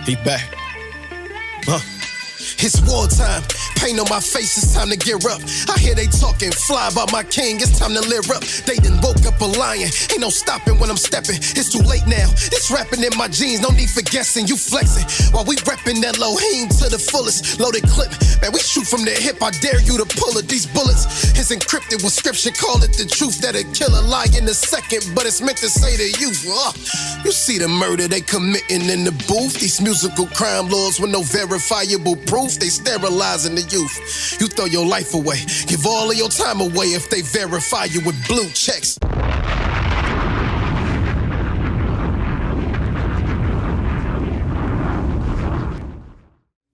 He back. It's wartime. Pain on my face, it's time to gear up. I hear they talking fly about my king, it's time to leer up. They done woke up a lion, ain't no stopping when I'm stepping. It's too late now, it's rapping in my jeans, no need for guessing. You flexing, while we repping that Elohim to the fullest. Loaded clip, man, we shoot from the hip, I dare you to pull it. These bullets is encrypted with scripture, call it the truth. That'll kill a lie in a second, but it's meant to say to you. You see the murder they committing in the booth. These musical crime lords with no verifiable proof, they sterilizing the youth. You throw your life away, give all of your time away if they verify you with blue checks.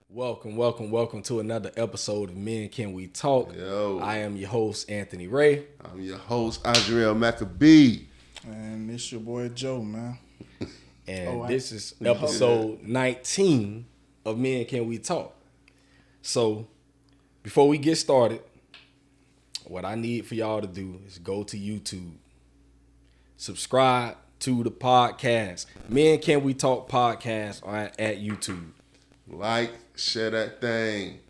Welcome to another episode of Men Can We Talk. Yo. I am your host, Anthony Ray. I'm your host, Adriel Maccabee. And this your boy Joe, man. And this is episode 19 of Men Can We Talk. So, before we get started, what I need for y'all to do is go to YouTube. Subscribe to the podcast. Men Can We Talk podcast at YouTube. Like, share that thing.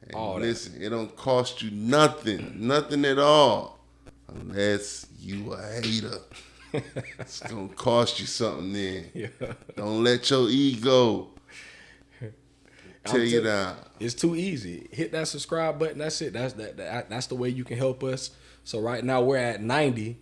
And All listen, it don't cost you nothing at all. Unless you a hater. It's gonna cost you something then. Yeah. Don't let your ego tear you down. It's too easy. Hit that subscribe button. That's it. That's the way you can help us. So right now we're at 90.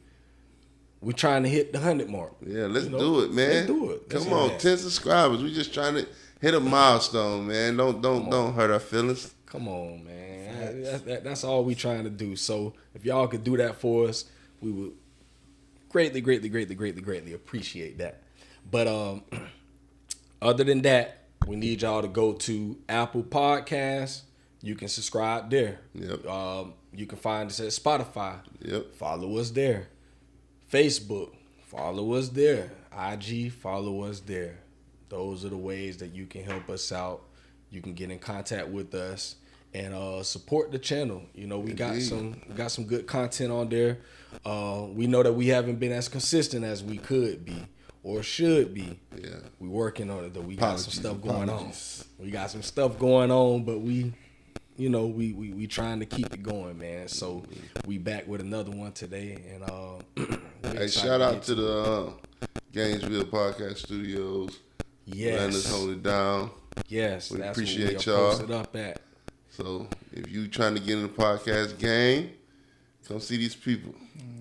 We're trying to hit the 100 mark. Yeah, let's do it, man. Let's do it. Come on, 10 subscribers. We just trying to hit a milestone, man. Don't hurt our feelings. Come on, man. That's all we trying to do. So if y'all could do that for us, we would greatly appreciate that. But other than that, we need y'all to go to Apple Podcasts. You can subscribe there. Yep. You can find us at Spotify. Yep. Follow us there. Facebook, follow us there. IG, follow us there. Those are the ways that you can help us out. You can get in contact with us and support the channel. You know, we got some good content on there. We know that we haven't been as consistent as we could be or should be. Yeah. We working on it though. We got some stuff going on. We got some stuff going on, but we trying to keep it going, man. So we back with another one today, and hey, shout out to the Gainesville Podcast Studios. Yes, letting us hold it down. Yes, we that's appreciate what y'all. Posted up at. So if you trying to get in the podcast game, come see these people.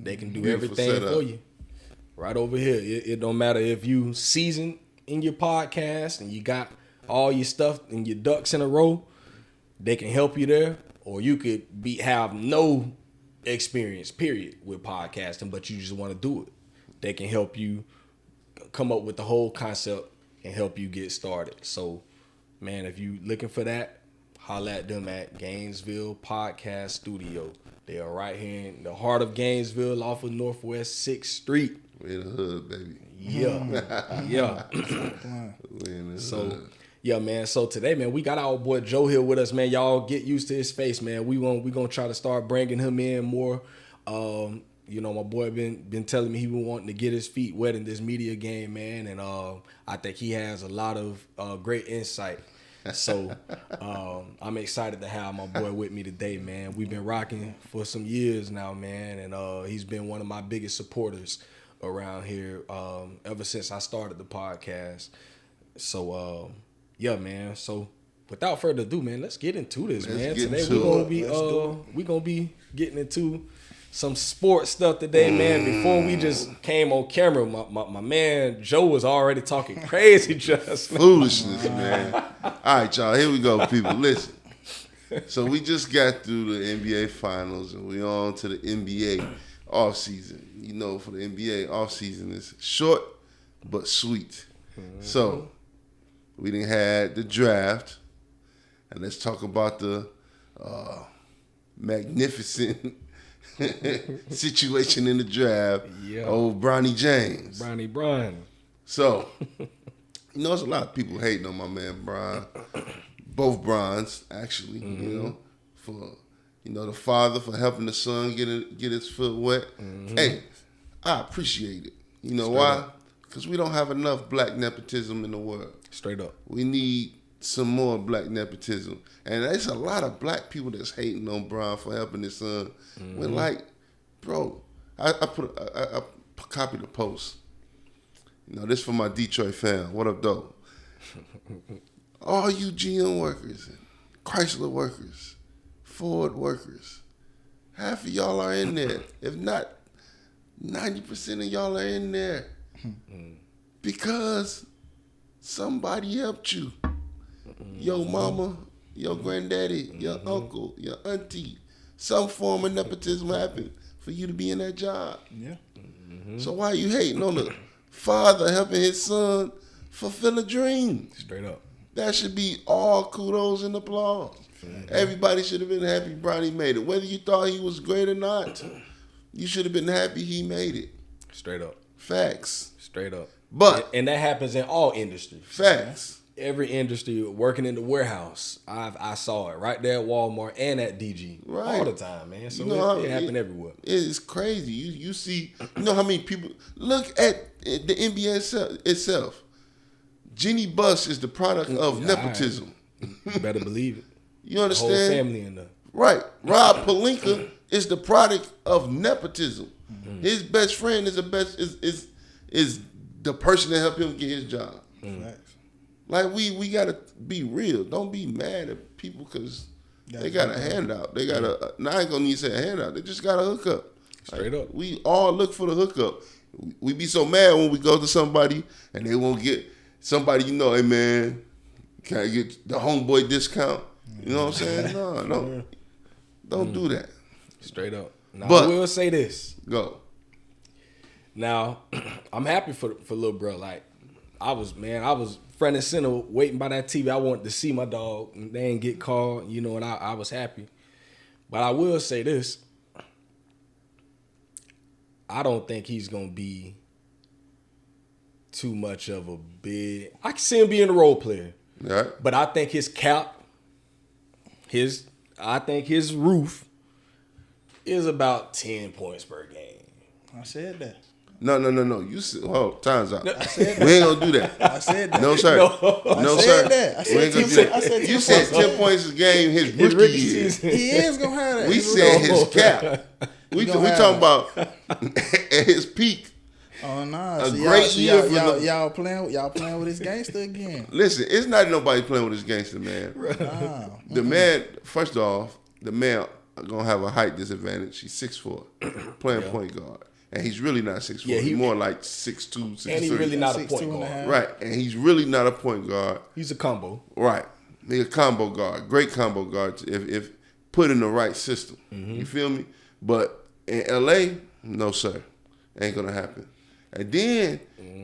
They can do Beautiful everything setup. for you. Right over here. It don't matter if you seasoned in your podcast and you got all your stuff and your ducks in a row. They can help you there, or you could have no experience, period, with podcasting, but you just want to do it. They can help you come up with the whole concept and help you get started. So, man, if you looking for that, holla at them at Gainesville Podcast Studio. They are right here in the heart of Gainesville off of Northwest 6th Street. We in the hood, baby. Yeah. Yeah. We in the hood. Yeah, man. So today, man, we got our boy Joe here with us, man. Y'all get used to his face, man. We gonna try to start bringing him in more. You know, my boy been telling me he been wanting to get his feet wet in this media game, man, and I think he has a lot of great insight. So I'm excited to have my boy with me today, man. We've been rocking for some years now, man, and he's been one of my biggest supporters around here ever since I started the podcast. So yeah, man. So without further ado, man, let's get into this, man. Today we're gonna be getting into some sports stuff today, man. Before we just came on camera, my man Joe was already talking crazy just now. Foolishness, man. All right, y'all. Here we go, people. Listen. So we just got through the NBA Finals, and we on to the NBA offseason. You know, for the NBA offseason is short but sweet. So we done had the draft, and let's talk about the magnificent situation in the draft. Yeah. Old Bronny James. Bron. So, you know, there's a lot of people hating on my man Bron. Both Brons, actually, you know, for, you know, the father for helping the son get his foot wet. Hey, I appreciate it. You know why? because we don't have enough black nepotism in the world. Straight up. We need some more black nepotism. And there's a lot of black people that's hating on Bron for helping his son. When like, bro, I copied the post. You know, this for my Detroit fan. What up, though? All you GM workers, Chrysler workers, Ford workers, half of y'all are in there. If not, 90% of y'all are in there because somebody helped you. Your mama, your granddaddy, your uncle, your auntie. Some form of nepotism happened for you to be in that job. Yeah. So why are you hating on the father helping his son fulfill a dream? Straight up. That should be all kudos and applause. Everybody should have been happy Bronny made it. Whether you thought he was great or not, you should have been happy he made it. Straight up. Facts. Straight up. But and that happens in all industries. Facts. Every industry, working in the warehouse, I saw it right there at Walmart and at DG all the time, man. So it happened everywhere. It's crazy. You see, you know how many people look at the NBA itself. Jenny Buss is the product of nepotism. You better believe it. You understand? The whole family in there. Right. Rob Pelinka is the product of nepotism. His best friend is the person that helped him get his job. Like we gotta be real. Don't be mad at people because they got a handout. They got a. Now I ain't gonna need to say a handout. They just got a hookup. Straight up. We all look for the hookup. We be so mad when we go to somebody and they won't get somebody. You know, hey man, can I get the homeboy discount? You know what I'm saying? No, don't do that. Straight up. Now But I will say this. Go. Now I'm happy for little bro. Like I was front and center waiting by that TV. I wanted to see my dog. They ain't get called, you know, and I was happy. But I will say this. I don't think he's going to be too much of a big... I can see him being a role player. Yeah. But I think his cap, his roof is about 10 points per game. I said that. No. You said, time's out. I said that. We ain't gonna do that. I said that. No, sir. I said that. I We ain't said gonna do 10 that. I said You 10 said points. 10 points a game his rookie year. He is gonna have that. We said his cap. We talking about at his peak. Oh nah. A So great year for the- y'all playing with his gangster again. Listen, it's not nobody playing with this gangster, man. Nah. The man, first off, the man gonna have a height disadvantage. He's 6'4", playing point guard. And he's really not 6'4". Yeah, he's more like 6'2", 6'3". And he's really not a 6'2" point and a guard. half. Right, and he's really not a point guard. He's a combo. Right. He's a combo guard. Great combo guard if put in the right system. You feel me? But in LA, no sir. Ain't gonna happen. And then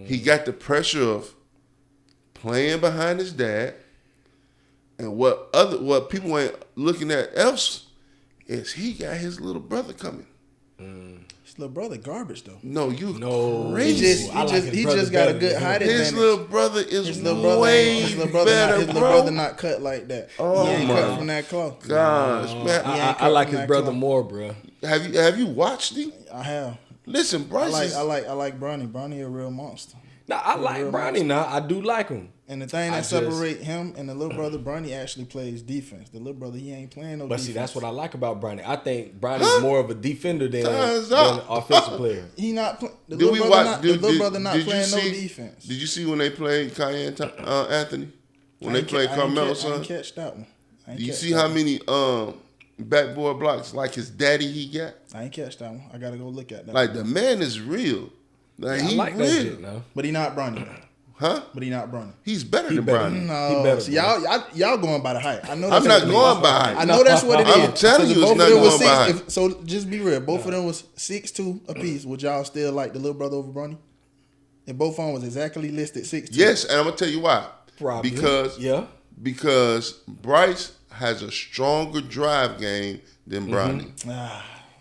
he got the pressure of playing behind his dad. And what people ain't looking at else is he got his little brother coming. His little brother garbage though. No, you No. crazy. He just got a good height advantage. His little brother is His little brother, way his little brother, better, his little bro. brother not cut like that. Oh, he ain't my cut from that cloth. Gosh, man. I like his brother more, bro. Have you watched him? I have. Listen, Bryce. I like Bronny. Bronny a real monster. Now I like Bronny. Now I do like him. And the thing that separate him and the little brother, Bronny actually plays defense. The little brother, he ain't playing no But defense. see, that's what I like about Bronny. I think Bronny's more of a defender than an offensive player. He not playing. The Did little we brother watch? not, the little brother not did you playing no see- defense. Did you see when they played Kai and Anthony? When they played I Carmelo, ain't son? catch that one. Do you see how many backboard blocks like his daddy he got? I ain't catch that one. I gotta go look at that. Like the man is real. Like I he like that real. shit now. But he not Bronny. Huh? But he not Bronny. He's better than better. Bronny. No, better, see, bro. y'all going by the height. I know. I'm That's not what it going is. by height. I know that's what it is. I'm telling you, Because it's if not both of them going was by height. So just be real. Both of them was 6'2" apiece. Would y'all still like the little brother over Bronny? If both of them was exactly listed 6'2". Yes, and I'm gonna tell you why. Probably. Because Bryce has a stronger drive game than Bronny.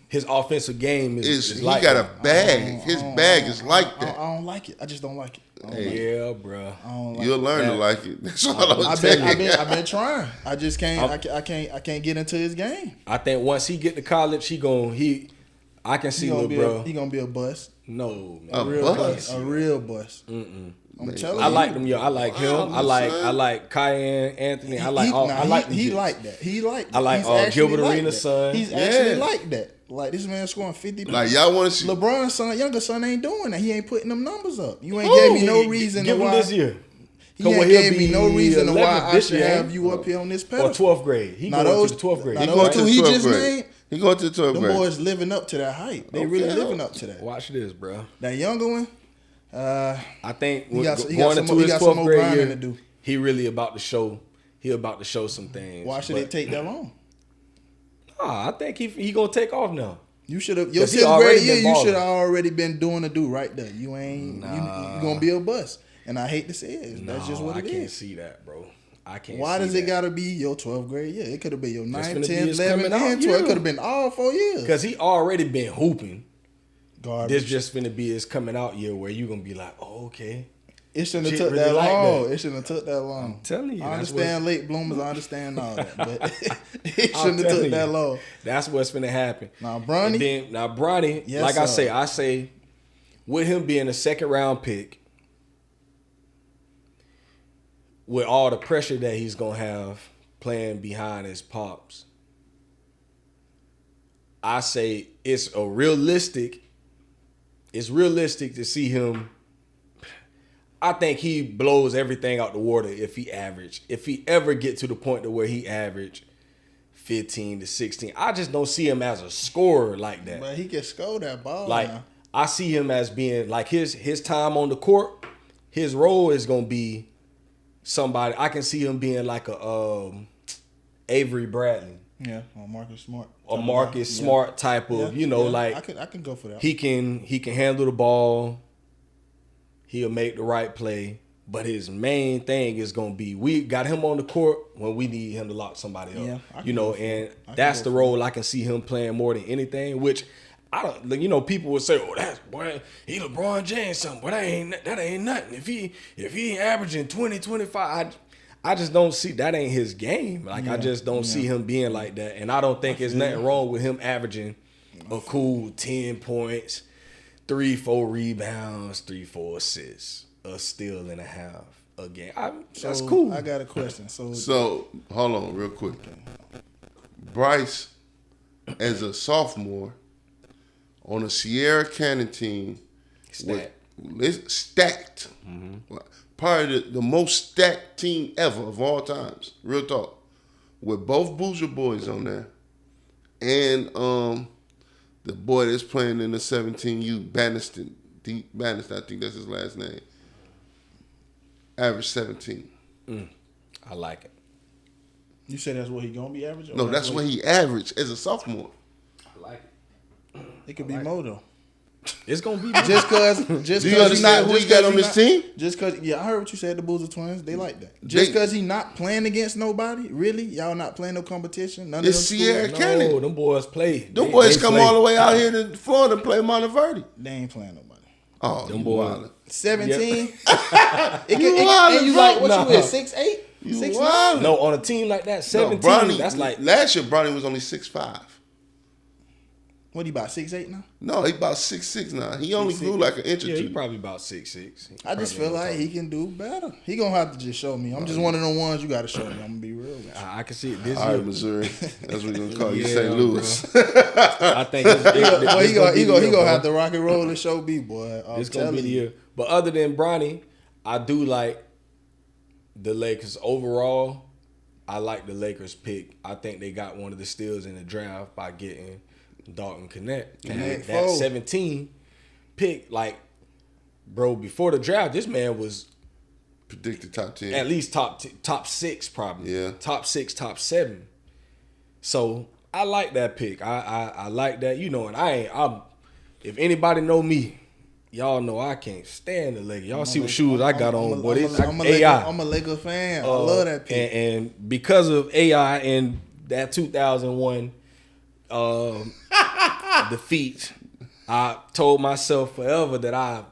His offensive game is He like got that. a bag. His bag is like I that. don't like it. I just don't like it. I don't like it. Yeah, bro. I don't like You'll learn to that. like it. That's all I'm I've telling you. been trying. I just can't. I can't get into his game. I think once he get to college, I can see He little gonna be bro. he gonna be a bust. No, man. A bus? A real bus. I'm telling you. I like them, yo. I like him. Wow, I like Cayenne Anthony. I like he like that. He like that. I like He's actually Gilbert like Arenas' that. son. He's actually like that. Like this man scoring 50. Like y'all want to see LeBron's son, younger son ain't doing that. He ain't putting them numbers up. You ain't Ooh, gave me no reason give to him why this year. He ain't gave me no reason to why I should have you up here on this pedestal. Or 12th grade. He Now going those to the 12th grade. now He those going to two the he 12th just grade. named. He going to the 12th Them grade. boys living up to that hype. They really living up to that. Watch this, bro. That younger one, I think he got going into some his more 12th grade grinding year, to do. he really about to show. He about to show some things. Why should it take that long? I think he gonna take off now. You should have your 'Cause he 10th already grade year. been You balling. should have already been doing the do right there. You ain't. You gonna be a bust. And I hate to say it. That's just what it is. I can't see that, bro. I can't. Why see does that. it gotta be your 12th grade year? It could have been your 9th, finna be 10th, his 11th, coming out and 12th. year. It could have been all 4 years. Because he already been hooping. Garbage. This just finna be his coming out year where you gonna be like, oh, okay. It shouldn't have Shit took really that like long. that. It shouldn't have took that long. I'm telling you, I that's understand late bloomers. I understand all that, but it I'm shouldn't have telling took you, that long. That's what's finna happen. Now, Bronny. Bronny, Yes, like sir. I say, with him being a second round pick, with all the pressure that he's gonna have playing behind his pops, I say it's realistic to see him. I think he blows everything out the water if he ever get to the point to where he average 15 to 16. I just don't see him as a scorer like that. But he can score that ball. Like now. I see him as being like his time on the court, his role is gonna be somebody. I can see him being like a Avery Bradley. Yeah, or Marcus Smart. A Marcus Smart type of, like I can go for that. he can handle the ball. He'll make the right play, but his main thing is gonna be we got him on the court when we need him to lock somebody up. Yeah, And that's the role I can see him playing more than anything. Which I don't, people would say, "Oh, that's boy, he LeBron James something," but that ain't nothing. If he averaging 20, 25, I just don't see that ain't his game. Like I just don't see him being like that, and I don't think there's nothing wrong with him averaging a cool 10 points. 3-4 rebounds, 3-4 assists, a steal and a half a game. That's cool. I got a question. So hold on, real quick. Bryce, as a sophomore, on a Sierra Canyon team, stacked. Probably the most stacked team ever of all times. Real talk. With both Boozer boys on there, and the boy that's playing in the 17U, Banniston, I think that's his last name. Average 17. I like it. You said that's what he gonna be averaging? No, that's what he averaged as a sophomore. I like it. It could be more though. It's gonna be Just cause Do you understand who he got on this team? Just cause, I heard what you said. The Boozer twins, they like that. Just cause he not playing against nobody, really, y'all not playing no competition. None of them. It's Sierra Canyon. No, them boys play. Them boys come all the way out here to Florida to play Monteverde. They ain't playing nobody. Oh, Them boys. 17. wildin', And you like what bro. you is 6'8", 6'9"? No, on a team like that, 17. Bronny, That's like last year. Bronny was only 6'5". What, he about 6'8" now? No, he about 6'6" now. He only grew like an inch or yeah, he two. probably about 6'6". I just feel like he can do better. He gonna have to just show me. I'm just one of them ones you gotta show me. I'm gonna be real with you. I can see it this All year. right, Missouri. That's what we're gonna call you, Yeah, St. Louis. I think He gonna have to rock and roll and show me, boy. It's gonna be the year. But other than Bronny, I do like the Lakers overall. I like the Lakers pick. I think they got one of the steals in the draft by getting Dalton Connect. And that 17 pick, like, bro, before the draft, this man was Predicted top 10. at least top 6 probably. Yeah. Top 6, top 7. So I like that pick. I like that. And I'm if anybody know me, y'all know I can't stand the Lakers. Y'all see what shoes I got on, boy. I'm a Lakers fan. I love that pick. And because of AI and that 2001 defeat, I told myself forever that I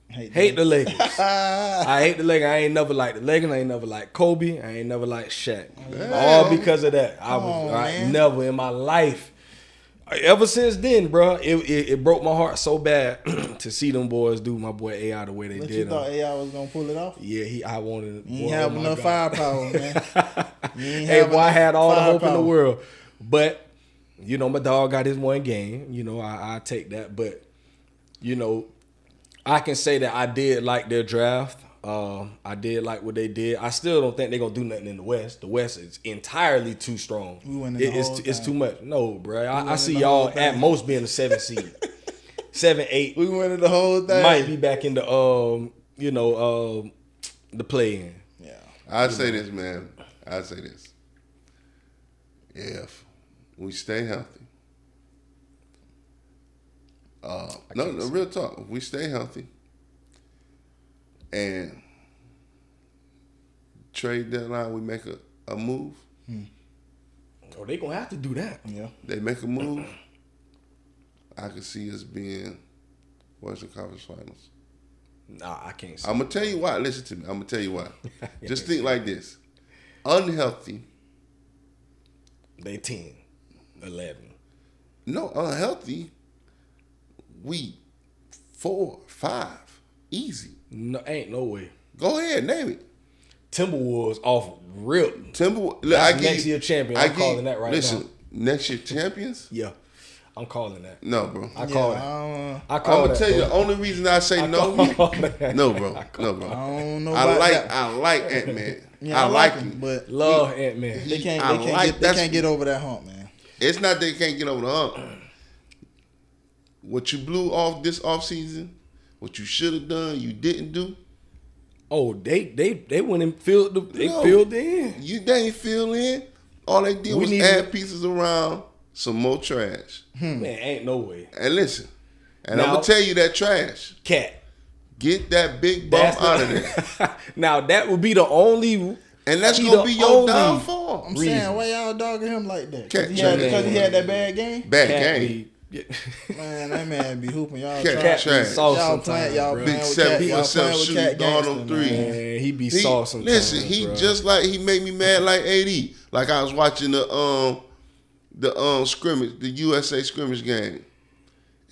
hate the Lakers. I hate the Lakers. I ain't never liked the Lakers. I ain't never liked Kobe. I ain't never liked Shaq. All because of that. I never in my life. Ever since then, bro, it broke my heart so bad to see them boys do my boy AI the way they But did you him. thought AI was gonna pull it off? Yeah, I wanted. You ain't have enough firepower, man. Hey, boy, I had all the hope in the world, but you know, my dog got his one game. You know, I take that, but you know, I can say that I did like their draft. I did like what they did. I still don't think they're gonna do nothing in the West. The West is entirely too strong. We winning the whole It's thing. too much. No, bro. I see the y'all whole thing. at most being a 7 seed, 7, 8. We winning the whole thing. Might be back in the the play-in. Yeah. I'd say this, man. I'd say this. If we stay healthy, no, real talk. If we stay healthy and trade deadline, we make a move. Oh, they gonna have to do that. Yeah. They make a move. I could see us being Western Conference Finals. Nah, I can't. See I'm gonna tell you why. Listen to me. I'm gonna tell you why. Just think like this: unhealthy. They 10, 11. No, unhealthy. We 4, 5, easy. No, ain't no way. Go ahead, name it. Timberwolves off rip. Timberwolves. That's next year champion. I'm calling that right listen, now. next year champions? Yeah, I'm calling that. No, bro. I call it. I I'm call gonna that, tell you bro. the only reason I say no. call that. No, bro. No, bro. I don't know I about like that. I like Ant-Man. Yeah, I like him. but Love Ant-Man. they can't. I They can't like- get. They that's- can't get over that hump, man. It's not they can't get over the hump. What you blew off this offseason, what you should have done, you didn't do. Oh, they went and filled the No. filled in. They ain't fill in. All they did We was need add to- pieces around some more trash. Man, ain't no way. And listen, and Now- I'm gonna tell you that trash. Cat. Get that big bum That's out of there. Now that would be the only. And that's He gonna the be your only downfall. I'm reason. saying, why y'all dogging him like that? Cat Because he trash. had that bad game. Bad Cat game. be, Man, that man be hooping. Y'all Cat trying. trash. soft Y'all sometimes, playing. Y'all bro. playing Big with 7 cat. foot Y'all self playing with shooting cat all them gangster, threes. man. Man, he be soft sometimes. Listen, he bro. just like he made me mad like AD. Like I was watching the scrimmage, the USA scrimmage game.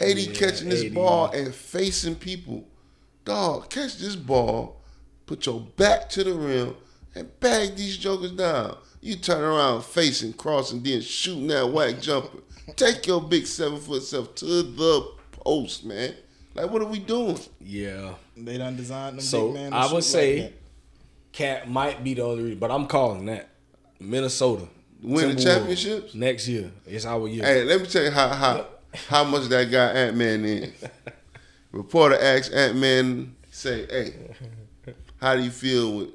AD catching this AD. ball and facing people. Dog, catch this ball, put your back to the rim, and bag these jokers down. You turn around facing, crossing, then shooting that whack jumper. Take your big 7 foot self to the post, man. Like, what are we doing? Yeah. They done designed them So big man. to I shoot would say like Cat might be the only reason, but I'm calling that Minnesota Win the Timberwolves championships? next year. It's our year. Hey, let me tell you how much that guy Ant-Man is. Reporter asked Ant-Man, say, hey, how do you feel with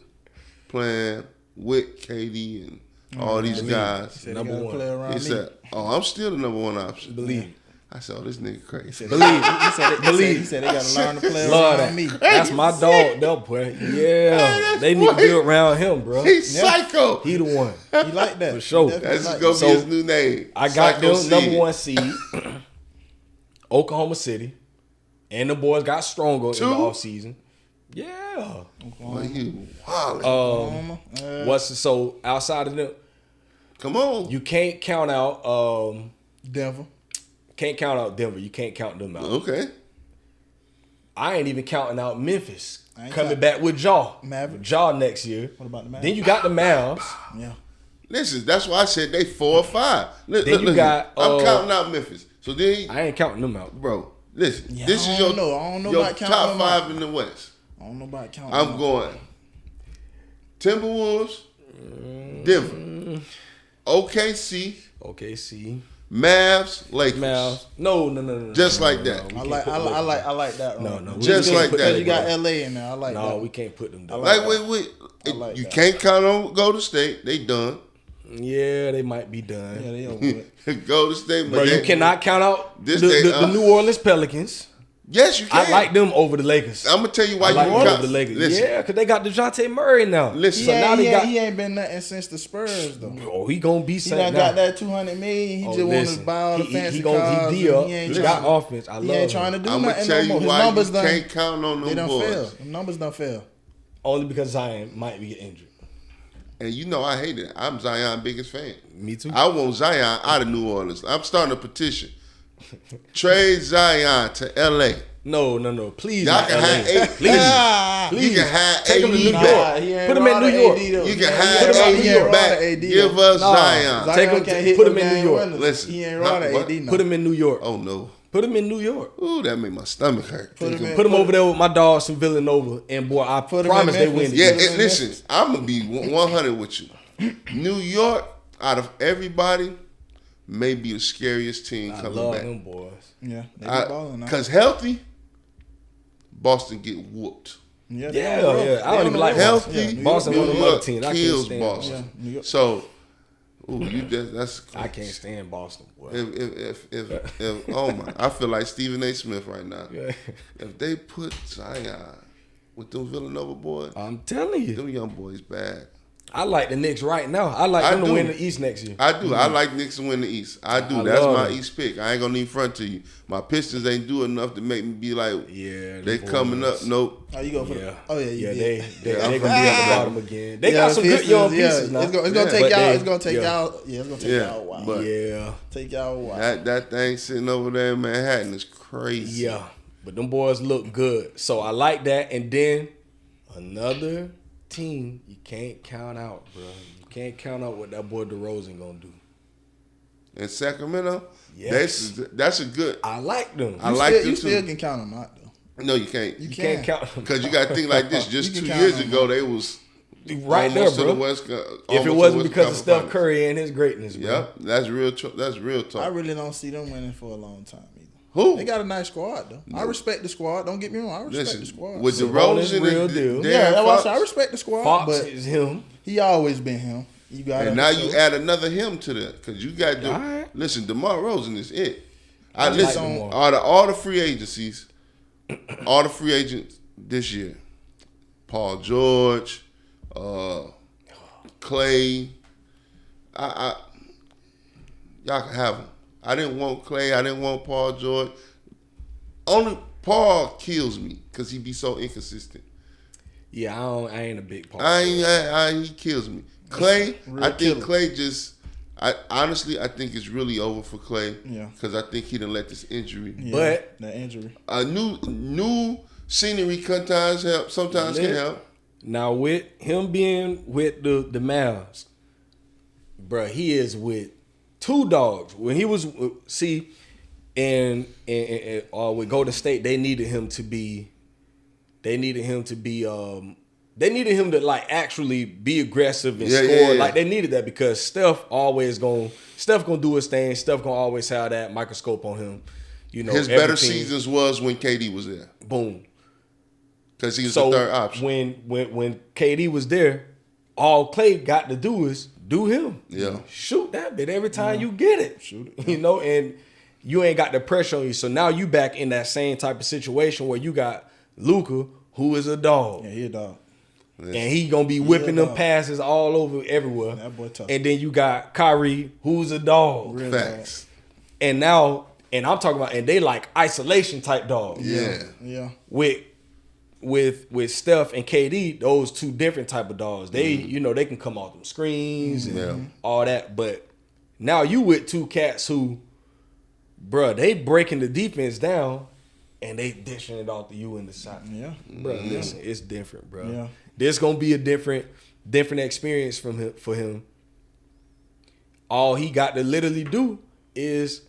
playing with KD and all these that. guys? Said Number they gotta one. play around He me. said, oh, I'm still the number one option. Believe it. I said, oh, this nigga crazy. Believe He it. said, he said they gotta learn to play Love around that. me. That's my dog, though, boy. Yeah. that's They need to boy. build around him, bro. He's psycho. He the one. He like that For sure. He definitely That's like going that. to be So, his new name. I got Psycho them number Sid. 1 seed, Oklahoma City, and the boys got stronger in the Two? offseason. Yeah. Boy, you wildin'. So outside of them, Come on. you can't count out Denver. Denver. You can't count them out. Okay. I ain't even counting out Memphis I ain't coming count- back with Jaw. Maverick. Jaw next year. What about the Mavs? Then you got the Mavs. Yeah. Listen, that's why I said they 4 or 5. Look, Then you listen, got, I'm counting out Memphis. So then, I ain't counting them out. bro, listen. Yeah, this I is don't your, know. I don't know your about counting top them 5 out. in the West. I don't know about counting. I'm them. going Timberwolves, Denver, OKC, OKC. Mavs, Lakers. Mavs. No. Just no, like no, that. no, we I can't like. put I them like. there. I like that. No, Ron. no. Just we can't like put that, Because you got bro. LA in there. I like No, that. we can't put them there. like Wait. like You that. can't count on Golden State. They done. Yeah, they might be done. Yeah, they over with. Golden State, but Bro, they, you cannot count out This the they- the New Orleans Pelicans. Yes, you can. I like them over the Lakers. I'm gonna tell you why I you like can them count. over the Lakers. Listen, Yeah, because they got DeJounte Murray now. Listen. So now they got. He ain't been nothing since the Spurs though. Oh, he gonna be He Saint done now. got that $200 million. He Oh, just want listen. to buy all the fancy he gonna cars. he and up. He ain't He trying- got offense. I He love ain't him. trying to do I'm gonna nothing tell no you more. His why numbers you done. can't count on They them done boys. fail. His numbers done fail. Only because Zion might be injured. And you know I hate it. I'm Zion's biggest fan. Me too. I want Zion out of New Orleans. I'm starting a petition. Trade Zion to L.A. No. Please, Y'all not can LA. have eight. Please. You can have Take him to AD New back. York. Put him in New York. You can have AD back. Give us Zion. Take him. Put him in New York. Listen, he ain't raw to AD. No. Put him in New York. Oh no. Put him in New York. Ooh, that made my stomach hurt. Put him over there with my dogs from Villanova, and boy, I promise they win. Yeah, listen, I'm gonna be 100 with you. New York, out of everybody, may be the scariest team coming back. I love them boys. Yeah, they be balling now. Because healthy, Boston get whooped. Yeah. I don't even like healthy. Boston. New York team. kills Boston. Yeah, so, that's crazy. I can't stand Boston, boy. If oh my, I feel like Stephen A. Smith right now. Yeah. If they put Zion with them Villanova boys, I'm telling you, them young boys bad. I like the Knicks right now. I like them to win the East next year. I do. Mm-hmm. I like Knicks to win the East. I do. That's my East pick. I ain't gonna need front to you. My Pistons ain't do enough to make me be like, they coming up. Nope. Oh, you go for they gonna be at the bottom again. They got some good young pieces now. It's gonna take y'all. It's gonna take y'all. Yeah, it's gonna take y'all a while. But take y'all a while. That thing sitting over there in Manhattan is crazy. Yeah, but them boys look good. So I like that. And then another team you can't count out, bro. You can't count out what that boy DeRozan gonna do. In Sacramento, yes, that's a good. I like them. You still can count them out though. No, you can't. You can't count them because you got to think like this. Just 2 years ago, they was right there, bro. If it wasn't because of Steph Curry and his greatness, bro. Yep, that's real. That's real talk. I really don't see them winning for a long time either. Who? They got a nice squad though. No. I respect the squad. Don't get me wrong. I respect the squad. With DeRozan, real deal. Yeah, that's why I say I respect the squad. Fox but is him. He always been him. You got and now you add another him to that because you got to listen. DeMar Rosen is it. I listen like all the free agencies, all the free agents this year. Paul George, Clay. Y'all can have them. I didn't want Clay. I didn't want Paul George. Only Paul kills me because he be so inconsistent. Yeah, I ain't a big Paul. He kills me. Clay, I think Clay just. Honestly, I think it's really over for Clay. Yeah. Because I think he done let this injury. Yeah, but the injury. A new scenery sometimes can help. Now with him being with the Mavs, bruh, he is with two dogs. When he was and with Golden State, they needed him to be. They needed him to like actually be aggressive and score. Yeah. Like they needed that because Steph gonna do his thing. Steph gonna always have that microscope on him. You know, his better seasons was when KD was there. Boom. Because he was the third option. When KD was there, all Clay got to do is do him. Yeah. Shoot that bit every time you get it. Shoot it. You know, and you ain't got the pressure on you. So now you back in that same type of situation where you got Luka, who is a dog. Yeah, he a dog. And he gonna be whipping them passes all over everywhere. That boy tough. And then you got Kyrie, who's a dog. Real Facts. And now, and I'm talking about, and they like isolation type dogs. Yeah. With Steph and KD, those two different type of dogs. They, they can come off them screens and all that. But now you with two cats who, bruh, they breaking the defense down and they dishing it off to you in the side. Yeah. Bruh, listen, it's different, bro. Yeah. There's gonna be a different experience for him. All he got to literally do is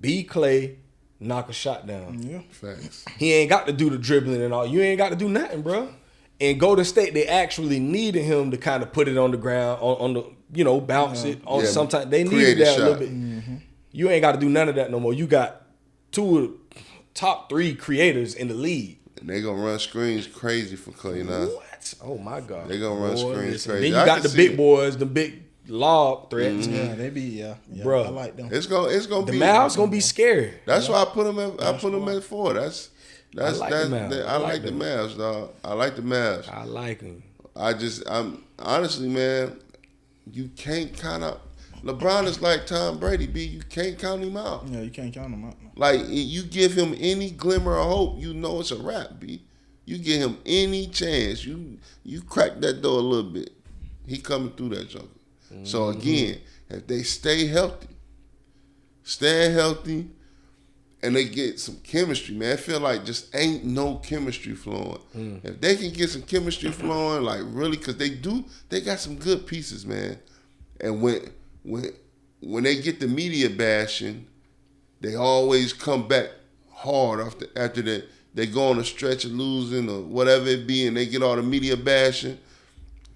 be Clay, knock a shot down. Yeah, facts. He ain't got to do the dribbling and all. You ain't got to do nothing, bro. And Golden State, they actually needed him to kind of put it on the ground, on the, bounce it. On sometimes they needed that a little bit. Mm-hmm. You ain't got to do none of that no more. You got two of the top 3 creators in the league. And they gonna run screens crazy for Clay now. What? Oh my God. They gonna run screens crazy. Then you got the big boys, the big lob threats. Mm-hmm. Yeah, they be bro. I like them. It's gonna the be. Mavs gonna be scary. That's why I put them at. I put them at 4. I like the Mavs, dog. I like the Mavs. I like them. I'm honestly, man. You can't count out. LeBron is like Tom Brady, B. You can't count him out. Yeah, you can't count him out. Like, you give him any glimmer of hope, you know it's a wrap, B. You give him any chance, you crack that door a little bit. He coming through that joker. So again, if they stay healthy, and they get some chemistry, man, I feel like just ain't no chemistry flowing. If they can get some chemistry flowing, like really, because they got some good pieces, man. And when they get the media bashing, they always come back hard after that. They go on a stretch of losing or whatever it be, and they get all the media bashing.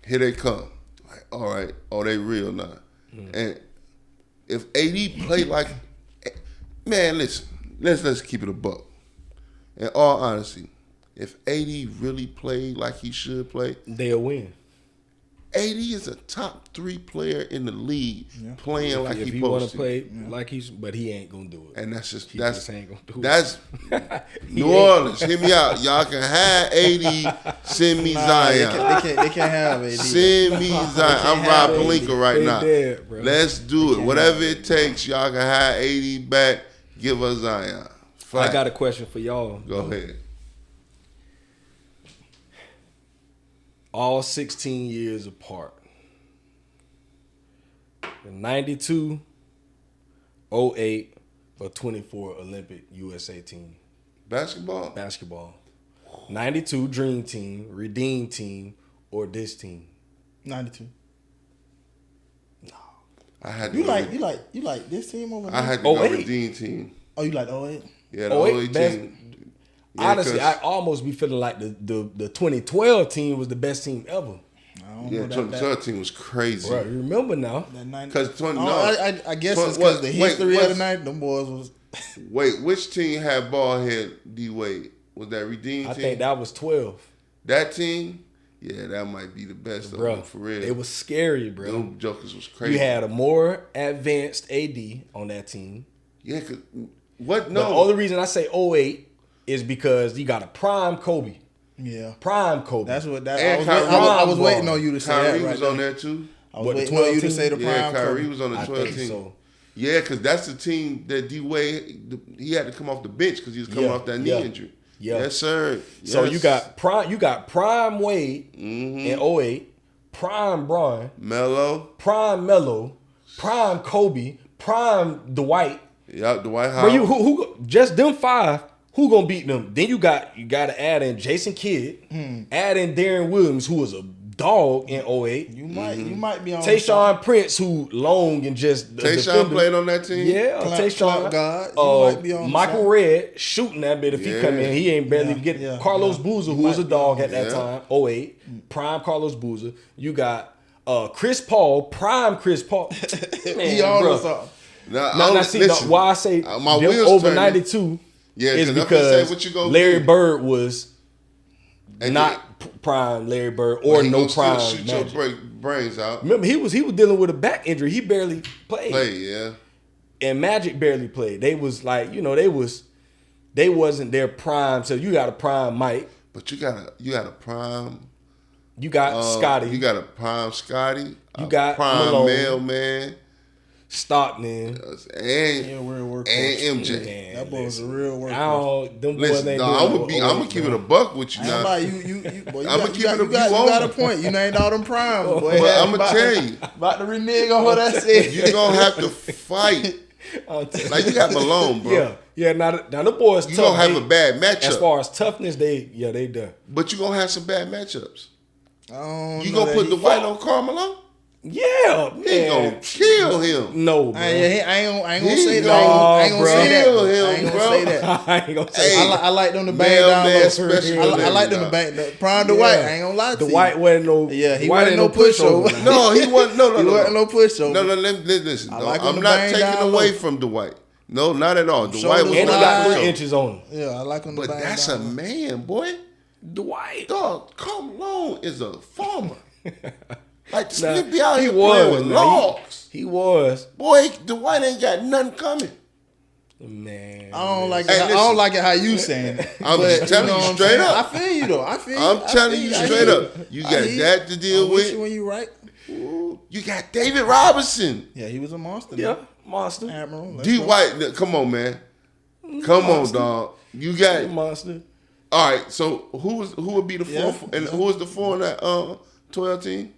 Here they come. Like, all right, they real now. And if AD play like, man, listen. Let's keep it a buck. In all honesty, if AD really played like he should play, they'll win. AD is a top 3 player in the league playing like if he want to supposed to. play like but he ain't gonna do it. And that's just he just ain't gonna do that's it. New Orleans. Hear me out. Y'all can have AD. Send me Zion. They can't have AD. Send me Zion. I'm Rob Pelinka right now. Dead, Let's do it. Whatever it takes. Y'all can have AD back. Give us Zion. I got a question for y'all. Go ahead. All 16 years apart. The 92, 08, or 24 Olympic USA team. Basketball. 92 Dream Team, Redeem Team, or this team. 92. I had You like this team over there? I had to go 08. Redeem Team. Oh, you like 08? Yeah, the 08 team. Yeah, honestly, I almost be feeling like the 2012 team was the best team ever. I don't Yeah, know 2012 team was crazy. Bro, you remember now? Because I guess it's because the history of the night, them boys was. Wait, which team had ball head D Wade? Was that Redeem team? I think that was 12. That team? Yeah, that might be the best of them for real. It was scary, bro. Them jokers was crazy. You had a more advanced AD on that team. Yeah, what? No. But the only reason I say 08 is because you got a prime Kobe. Yeah. Prime Kobe. That's what that And I was waiting on you to say Kyrie that right was on there too. I was waiting on you to say the prime Yeah, Kyrie Kobe. was on the 12 team. So. Yeah, because that's the team that D Wade, he had to come off the bench because he was coming off that knee injury. Yeah. Yes, sir. Yes. So you got prime Wade in 08, prime Bron, prime Melo, prime Kobe, prime Dwight. Yeah, Dwight Bro, Howard. who just them 5, who gonna beat them? Then you got to add in Jason Kidd, add in Darren Williams, who was a dog in 08. You might be on Tayshaun Prince, who long and just Tayshaun played on that team. Yeah, Tayshaun. God. You might be on Michael Red shooting that bit if he come in. He ain't barely getting Carlos Boozer, who was a dog at that time. 08, prime Carlos Boozer. You got Chris Paul, prime Chris Paul. Man, he almost off. Now, see, why I say my them wheels over turning. 92 is say because what you gonna Larry do. Bird was And not prime Larry Bird or he no gonna still prime shoot Magic. your brains out. Remember, he was dealing with a back injury. He barely played. Yeah. And Magic barely played. They was like, they wasn't their prime. So you got a prime Mike. But you got a prime. You got Scotty. You got a prime Scotty. You got prime Malone. Mailman. Stockton. And MJ. Man, That boy was a real workhorse. I don't. Them boys Listen, ain't I'm gonna keep it a buck with you now. You You got a point. You ain't all them primes, boy. But I'm gonna tell you, about to renege on what I said. you're gonna have to fight. Like you got Malone, bro. Yeah. Now the boys tough. You gonna have a bad matchup. As far as toughness, they done. But you gonna have some bad matchups. You gonna put the white on Carmelo? Yeah, man. He gonna kill him. No, bro. I ain't gonna say that. gonna I ain't gonna say that. kill him, I ain't gonna bro. say that. I ain't gonna say that. I like them to bang down Man, low. special I like them to bang the prime the white. I ain't gonna lie to The you. white wasn't no. Yeah, he the white wasn't ain't no pushover. pushover. No, he wasn't. No, He wasn't no pushover. No, listen. I like him I'm to not bang taking down away low. from Dwight. No, not at all. Dwight Shoulders was And he not got a 3 pushover. inches on him. Yeah, I like him to But bang that's down a low. man, boy. Dwight. Dog, Carmelo is a farmer. Like this Nah, nigga be out he here was, playing with nah, logs. He was. Boy, Dwight ain't got nothing coming. Man. I don't like it. Hey, I don't like it how you saying it. I'm But, just telling know you what I'm straight saying? up. I feel you though. I feel you. I'm telling you straight up. You got that to deal with. with. When you right. Ooh, you got David Robinson. Yeah, he was a monster. Yeah, man. monster. Admiral. let's D. go. White, come on, man. Come on, Monster. dog. You got Monster. all right. So who would be the Yeah, four? And yeah. who was the 4 in that 12 team?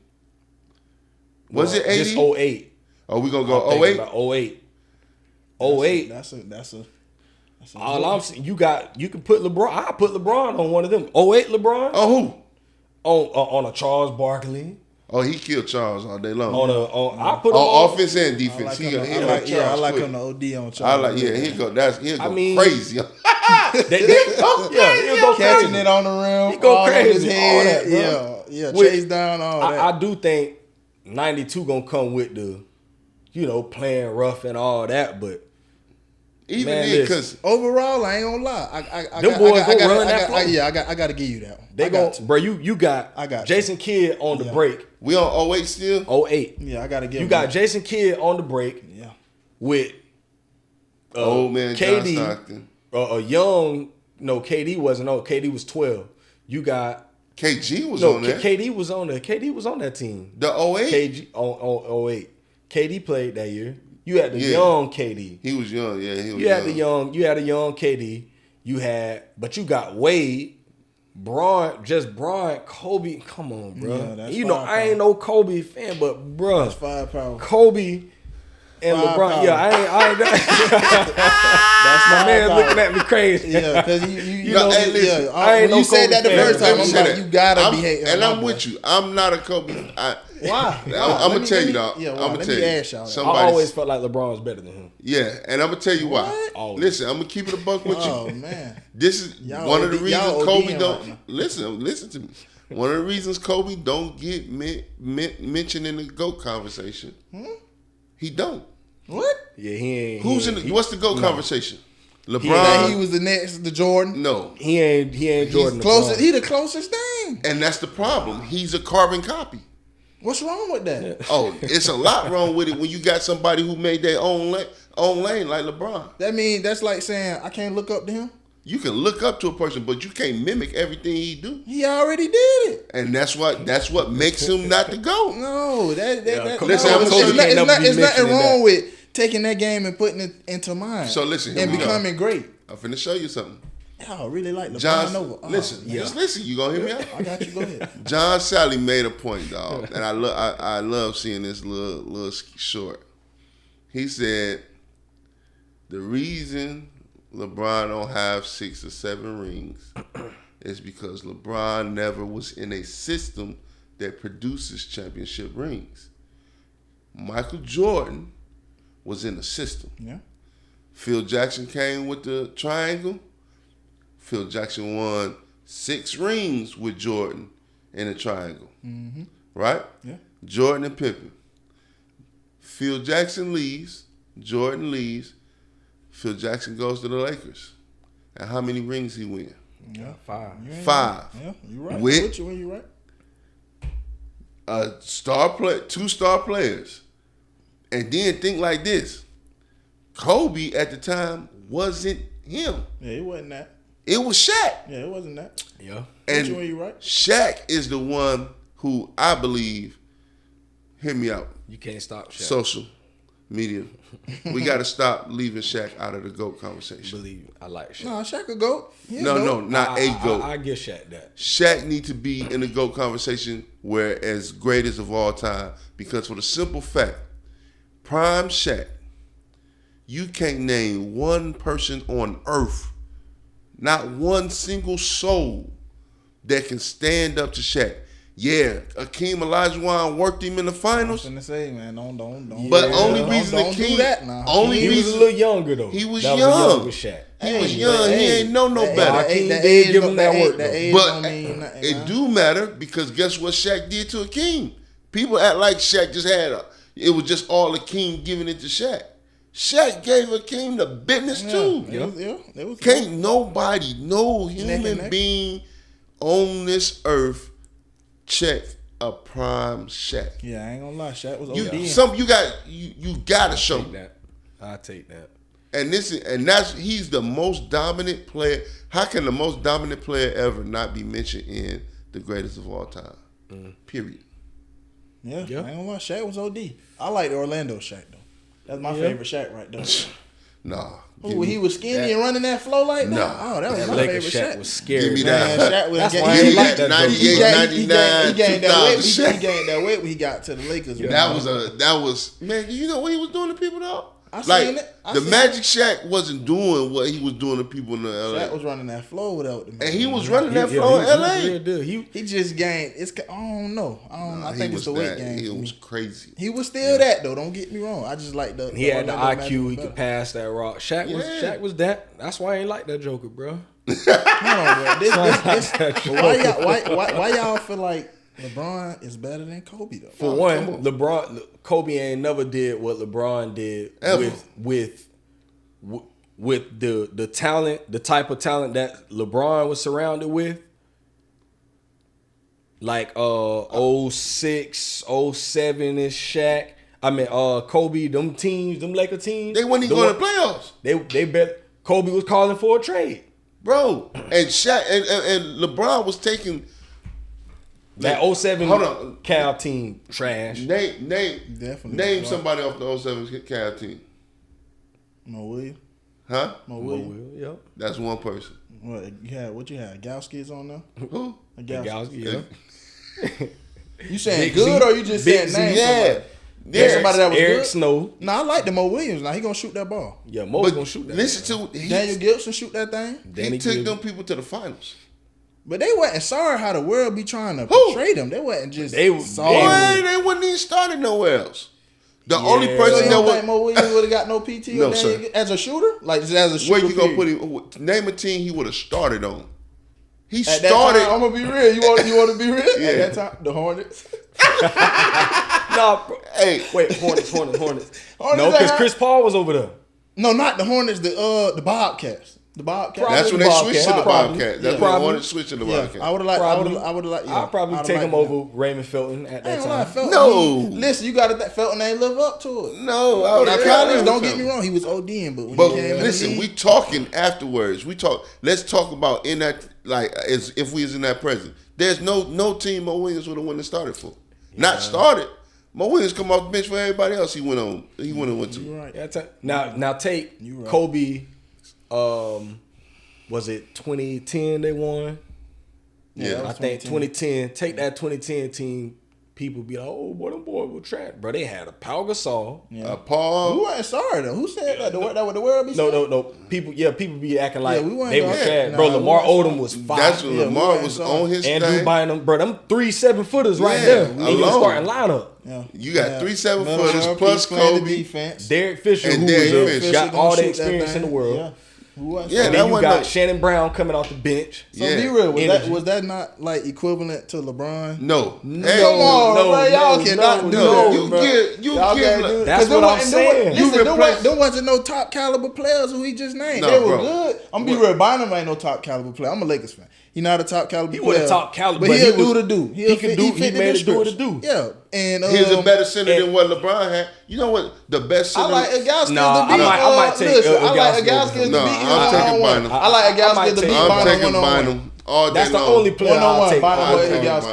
Was it 80? Just 08. Oh, we gonna I'm go thinking 08? about 08. 08. That's a All I'm saying, you can put LeBron. I put LeBron on one of them. 08 LeBron Oh, who? on a Charles Barkley. Oh, he killed Charles all day long. I put him on offense and defense. I like him to OD on Charles. He'll go crazy. He'll go Catching crazy. it on the rim. He go all crazy. On his head. All that, yeah. With- Chase down all that. I do think 92 gonna come with the, playing rough and all that, but Even man, then, because overall, I ain't gonna lie. Them boys gonna run that floor. I got to give you that one. they gon' bro. You got I got Jason Kidd on the break. we on 08 still. 08. Yeah, I got to give You him got that. Jason Kidd on the break Yeah. with Old man KD, John Stockton. a young. No, KD wasn't on. KD was 12. You got KG was no. on there. KD was on there. KD was on that team. The 08? KG on 08. KD played that year. You had the young KD. He was young, yeah. He was You had the young. You had a young KD. But you got Wade, Bron, Kobe. Come on, bro. Yeah, that's I ain't no Kobe fan, but bro, That's firepower. Kobe and Firepower. LeBron. Yeah, I ain't. That's my man looking at me crazy. Yeah, because you No, know, hey, listen, I ain't when no you said that the Kobe first fan. time, I'm like, you gotta be hating. And I'm with you. I'm not a Kobe. Why? I'm going to tell you, dog. Yeah, I'm why? going to Let tell me you. ask y'all that. I Somebody, always felt like LeBron was better than him. yeah, and I'm going to tell you why. What? Always. Listen, I'm going to keep it a buck with you. Oh man, This is Y'all one of the OD reasons y'all Kobe ODing don't right now. listen to me. One of the reasons Kobe don't get mentioned in the GOAT conversation. He don't. what? Yeah, he ain't. Who's in? What's the GOAT conversation? That LeBron. he was the next to Jordan. No, He ain't Jordan. Closest. LeBron. He the closest thing. and that's the problem. He's a carbon copy. What's wrong with that? Oh, it's a lot wrong with it when you got somebody who made their own lane like LeBron. That mean that's like saying I can't look up to him. You can look up to a person, but you can't mimic everything he do, He already did it. and that's what makes him not the GOAT. No, that Listen, I'm no, gonna tell you- it's nothing wrong with taking that game and putting it into mine. So listen, here and we go. becoming great. I'm finna show you something. Y'all really like LeBron John, over. Oh, listen, yeah. just listen. You gonna hear me out? I got you. Go ahead. John Sally made a point, dog, and I love seeing this little short. He said the reason LeBron don't have 6 or 7 rings is because LeBron never was in a system that produces championship rings. Michael Jordan was in a system. Yeah. Phil Jackson came with the triangle. Phil Jackson won 6 rings with Jordan in a triangle. Mm-hmm. Right? Yeah. Jordan and Pippen. Phil Jackson leaves. Jordan leaves. Phil Jackson goes to the Lakers. And how many rings he win? Yeah. 5. You ain't 5. right. Yeah, you right. With- With you when you right. Two star players. And then think like this. Kobe at the time wasn't him. Yeah, it wasn't that. It was Shaq. Yeah, it wasn't that. Yeah. And you when you right. Shaq is the one who I believe, hear me out, You can't stop Shaq. social media. We got to stop leaving Shaq out of the GOAT conversation. Believe me, I like Shaq. No, Shaq could go. No, not a GOAT. I give Shaq that. Shaq need to be in the GOAT conversation where as greatest of all time, because for the simple fact, prime Shaq, you can't name one person on earth, not one single soul that can stand up to Shaq. Yeah, Akeem Olajuwon worked him in the I was finals, finna say, man, don't. but Yeah. only Don't- reason don't do Akeem, that now. only He was a reason little younger though. He was that young. Was a younger Shaq. he was Hey, young, but he hey, ain't know no that- better. Hakeem That did age give don't- him that that work, age- though. that age But don't mean nothing, it man. do matter because guess what Shaq did to Akeem? People act like Shaq just it was just all Akeem giving it to Shaq. Shaq gave Akeem the business too. It was Can't nobody, no and human neck. being on this earth check a prime Shaq. Yeah, I ain't gonna lie. Shaq was You OD. you gotta show. Take that. I take that. And he's the most dominant player. How can the most dominant player ever not be mentioned in the greatest of all time? Period. Yeah, Yeah. I ain't gonna lie. Shaq was OD. I like the Orlando Shaq though. That's my favorite Shaq right there. Nah. When he was skinny and running that flow like that? Nah. Oh, that was That my Lakers favorite Shaq Shaq. was scary. Give me man. that. Shaq was That's ga- why I he- ain't he- like that. 98, joke. 99, he gained that weight. 2000. He gained that weight when he got to the Lakers. That was man. You know what he was doing to people though? I Like seen it. I the seen Magic Shaq wasn't doing what he was doing to people in LA, Shaq was running that flow without the man. and he was running that Yeah, flow in he was LA. real good. He just gained. I don't know. I think it's the weight gain. He for me. was crazy. He was still that though. Don't get me wrong. I just like the. He had the Orlando IQ. He Magic could pass that rock. Shaq was that. That's why I ain't like that Joker, bro. Hold on, bro. That's Why y'all feel like LeBron is better than Kobe though? For one, Kobe ain't never did what LeBron did Ever. with the talent, the type of talent that LeBron was surrounded with. Like 06, 07 is Shaq. I mean Kobe, them Laker teams. They weren't even going to playoffs, They bet Kobe was calling for a trade. bro. And Shaq and LeBron was taking That 07 Hold on. Cal team trash. Name somebody off the 07 Cavs team. Mo Williams. Huh? Mo Williams. Yep. That's one person. What you had? Gowski's on there? Who? Gowski, yeah. You saying Big good Z. or you just Big saying Z. name? Yeah. Yeah, somebody that was Eric good. Snow. No, I like the Mo Williams. Now he gonna shoot that ball. Yeah, Mo's But gonna shoot that. listen to Daniel Gibson shoot that thing. Danny he took Gibson. them people to the finals. But they wasn't sorry how the world be trying to Who? portray them. They wasn't just They- sorry. Boy, they wouldn't even started nowhere else. The only Yeah. So person you that don't was think Mo Williams would have got no PT No, or sir. Daniel as a shooter? Like just as a shooter. where you gonna period. put him? Name a team he would have started on. He At that started. time, I'm gonna be real. You want to be real? Yeah. At that time, the Hornets. Nah, bro. Hey, Wait, Hornets. Hornets No, because had- Chris Paul was over there. No, not the Hornets. The Bobcats. The Bobcats. that's when they Bobcat. switched to the Probably. Bobcat. That's Yeah. when Probably. they wanted to switch to the Yeah, Bobcat. I would have liked. Probably. I would have liked. Yeah, I'll probably I'd take liked him that. over Raymond Felton at I that ain't gonna lie, time. Felton. No. Listen, you got to that Felton ain't live up to it. No, I Now, would college, don't get me wrong, he was ODing, but when But he came listen, in the we league, talking afterwards. Let's talk about in that, like, as if we was in that present. There's no team Mo Williams would have won and started for. Not started. Mo Williams come off the bench for everybody else. He went and went to. you're right. Yeah, now take You right. Kobe. Was it 2010 they won? Yeah, that I was think 2010. 2010. Take that 2010 team. People be like, "Oh, boy, them boys were trash, bro." They had a Pau Gasol. Yeah. Paul. We wasn't sorry though. Who said that? That what the world be saying? No. People be acting like we weren't they were gonna- trash, nah, bro. we Lamar weren't Odom was fire. That's when Yeah, we Lamar went was and saw on his Andrew thing. Bynum, bro. Them 3 7-footers right Yeah, there in your alone. starting lineup. Yeah. You got 3 7 Middle footers of plus playing the Kobe. defense. Derek Fisher, And who Derek was Fisher got gonna all the shoot that experience in thing. the world. Yeah. Who wasn't Yeah, sorry? And that then you wasn't got no- Shannon Brown coming off the bench. So Yeah. be real. Energy. Was that not like equivalent to LeBron? No. Come on, no, bro. Y'all no, cannot no, do no. that. You bro. give- you Y'all give can't like- do that. That's 'Cause what them I'm wasn't- saying. Listen, You them replace- wasn't no top caliber players who he just named. No, They were bro. good. I'm gonna be real. Bynum ain't no top caliber player. I'm a Lakers fan. He not a top caliber He player. wasn't top caliber, but but he'll he was- do to do. he could do- he fit the made it do what it description. do. Yeah, and He was a better center and- than what LeBron had. You know what? The best I center. like Agowski Nah, to beat. I might take listen, I like Agowski Agowski to beat. No, I'm taking Bynum. I like I Agowski might to beat take- I'm Bynum taking 1-on-1. Bynum all day That's the long. only player I'll 1-on-1 take. Bynum I'll or take Agowski.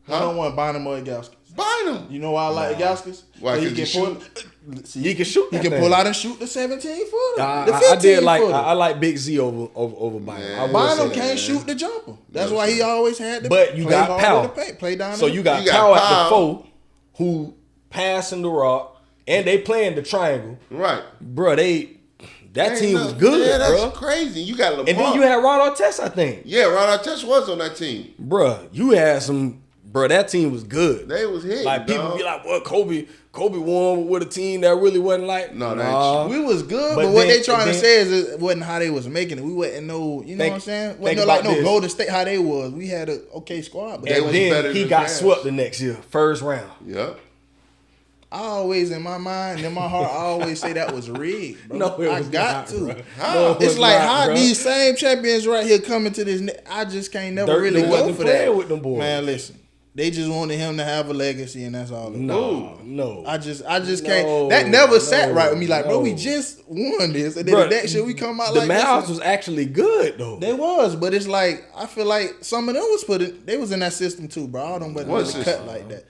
Bynum. 1-on-1 Bynum or Agowski. Bynum. You know why I like Agowski's? Why, So 'cause he pull. See, He can shoot. he that can thing. pull out and shoot the 17-footer. I did like I like Big Z over Bynum. Man. I will Bynum say can't that. shoot the jumper. That's No, why sir. he always had to. But you play got hard Powell. with the paint, play down. So in the you got You got Powell at Powell. the 4, who passing the rock, and they playing the triangle, Right. bro. That Ain't team no- was good, yeah, that's bro. crazy. You got LeBron. And then you had Ron Artest, I think, yeah, Ron Artest was on that team. bro. You had some, bro. That team was good. They was hitting. Like people dog. be like, "Well, Kobe won with a team that really wasn't like." No, that nah. ain't We was good, But but what then- they trying to then- say is it wasn't how they was making it. We wasn't no, you know Think- what I'm saying? think Wasn't no like about no this. Golden State how they was. We had a okay squad, but They And was then better he than got Cavs. swept the next year, first round. Yep. I always in my mind, in my heart, I always say that was rigged. Bro. No, it I was got not, to. bro. How? No, it It's was like not, how bro. these same champions right here coming to this. I just can't never Dirk really go wasn't for playing that. with them boys. Man, listen, they just wanted him to have a legacy, and that's all. No. I just can't. No, That never sat right with me. Like, bro, no. we just won this, and then Bro, the next year we come out The like Mavs this. was actually good though. They was, but it's like I feel like some of them was they was in that system too, bro. All them wasn't What really system? cut like that.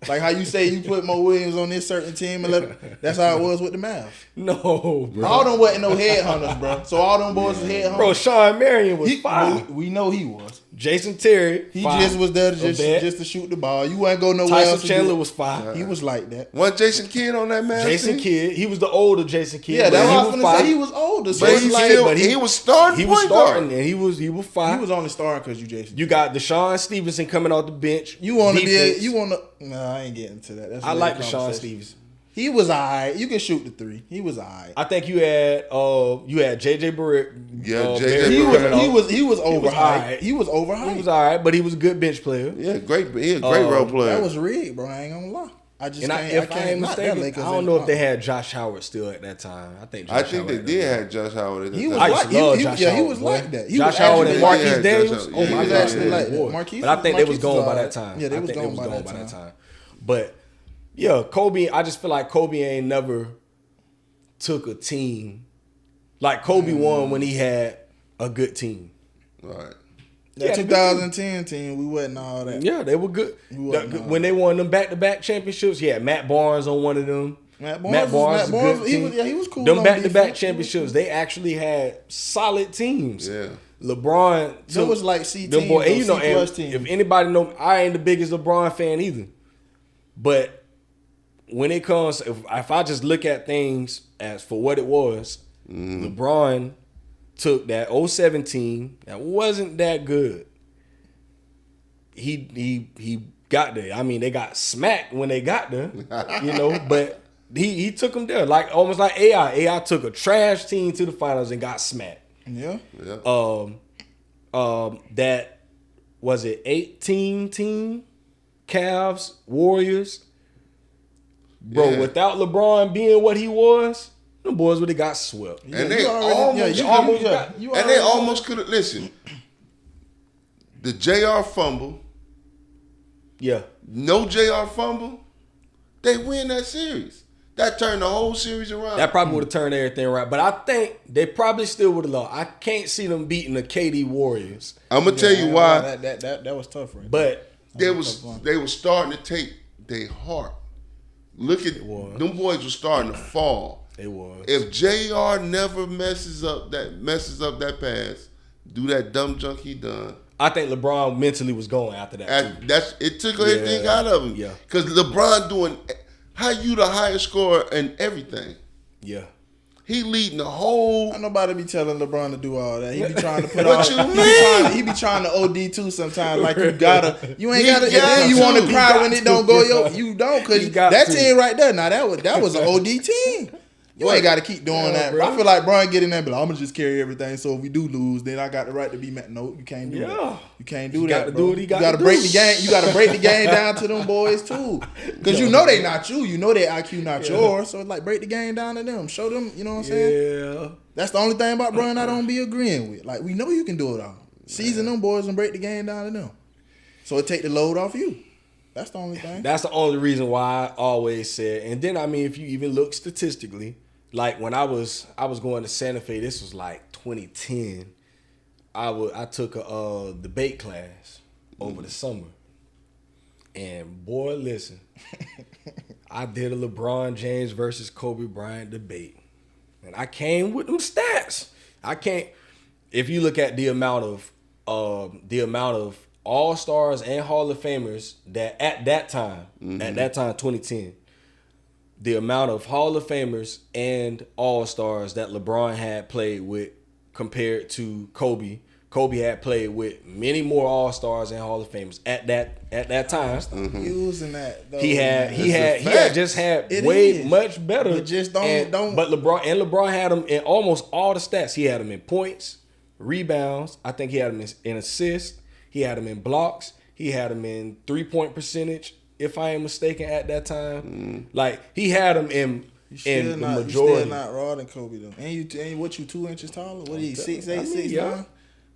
Like how you say you put Mo Williams on this certain team, and that's how it was with the Mavs. No, bro. All them wasn't no headhunters, bro. So all them boys was headhunters. Bro, Sean Marion was fire. We know he was. Jason Terry, He fire. just was there just to shoot the ball. You wasn't go nowhere else. Tyson Chandler was fire. He was like that. Wasn't Jason Kidd on that man? Jason Kidd, he was the older Jason Kidd. Yeah, that's what I was he gonna say. He was older, so But it's he like still, he was starting. He was point guard. starting, and he was fire. he was only starting because you Jason. You got Deshaun Stevenson coming off the bench. You want to Defense. be? You want to? No, I ain't getting to that. That's I a like later Deshaun conversation. Stevenson. He was alright. You can shoot the three. He was alright. I think you had JJ Barrett. Yeah, Barrett JJ coming off. He was overhyped. alright. He was overhyped. He was all right, but he was a good bench player. Yeah, great. He a great role player. That was rigged, bro. I ain't gonna lie. I just And can't. if I ain't knock that mistaken, Lakers I don't in know if the they had Josh Howard still at that time. I think they did have Josh Howard at the He was time. I used like to love he Josh he Howard, was boy. like that. He Josh was Howard actually and like Yeah, Marquise Josh Daniels. Howard. Oh Yeah, my he was God, actually like that. boy. Marquise But I think they was was gone by alright. that time. Yeah, they I was think gone by that time. But yeah, Kobe. I just feel like Kobe ain't never took a team like Kobe won when he had a good team. Right. That Yeah, 2010 team, we wasn't all that. Yeah, they were good. wasn't When they won them back-to-back championships, yeah, Matt Barnes on one of them. Matt Barnes was a good team. He was cool. Them on back-to-back defense. championships, they actually had solid teams. Yeah. LeBron There was like C them teams, boy, and you know, C plus and teams. if anybody know, I ain't the biggest LeBron fan either. But when it comes, if I just look at things as for what it was, LeBron took that 07 team that wasn't that good. He got there. I mean, they got smacked when they got there, you know, but he took them there, like almost like AI. AI took a trash team to the finals and got smacked. Yeah. That was it 18 team, Cavs, Warriors. Bro, Yeah. without LeBron being what he was, them boys would have got swept. And they you already- almost, you and they already- almost could have. Listen, the JR fumble, Yeah. no JR fumble, they win that series. That turned the whole series around. That probably would have turned everything right. But I think they probably still would have lost. I can't see them beating the KD Warriors. I'm gonna tell you why. That was tough, right? But They were starting to take their heart. Look at them boys were starting to fall. they was. If JR never messes up that pass, do that dumb junk he done. I think LeBron mentally was going after that. And too. it took everything out of him. Yeah. Because LeBron doing how you the highest scorer in everything. Yeah. He leading the whole. Ain't nobody be telling LeBron to do all that. He be trying to put What all. you mean? He be trying to OD too sometimes. Like you gotta, you ain't He gotta. And got then you to. want to He cry got when to. it don't go. You don't, He cause got that to. team right there. Now that was an OD team. You ain't got to keep doing that. bro. I feel like Bron get in there, but I'm gonna just carry everything. So if we do lose, then I got the right to be mad. No, you can't do Yeah. that. You can't do He that, got to bro. do what he got you gotta to break do. the game. You gotta break the game down to them boys too, because you know they not you. You know their IQ not yours. So it's like break the game down to them. Show them. You know what I'm saying? Yeah. That's the only thing about Bron I don't be agreeing with. Like we know you can do it all. Season them boys and break the game down to them. So it take the load off you. That's the only thing. That's the only reason why I always said. And then I mean, if you even look statistically, like when I was going to Santa Fe, this was like 2010. I took a debate class over the summer, and boy, listen, I did a LeBron James versus Kobe Bryant debate, and I came with them stats. I can't. If you look at the amount of All-Stars and Hall of Famers that at that time, 2010, the amount of Hall of Famers and All-Stars that LeBron had played with compared to Kobe. Kobe had played with many more All-Stars and Hall of Famers at that time. Using that though. He had just had It way is. much better. But just don't- and- don't- But LeBron had him in almost all the stats. He had him in points, rebounds. I think he had him in assists. He had him in blocks. He had him in 3-point percentage, if I am mistaken, at that time. Like he had him in the You majority. still not raw than Kobe though. And what you 2 inches taller? What he 6'8", I mean, 6'9"? yeah.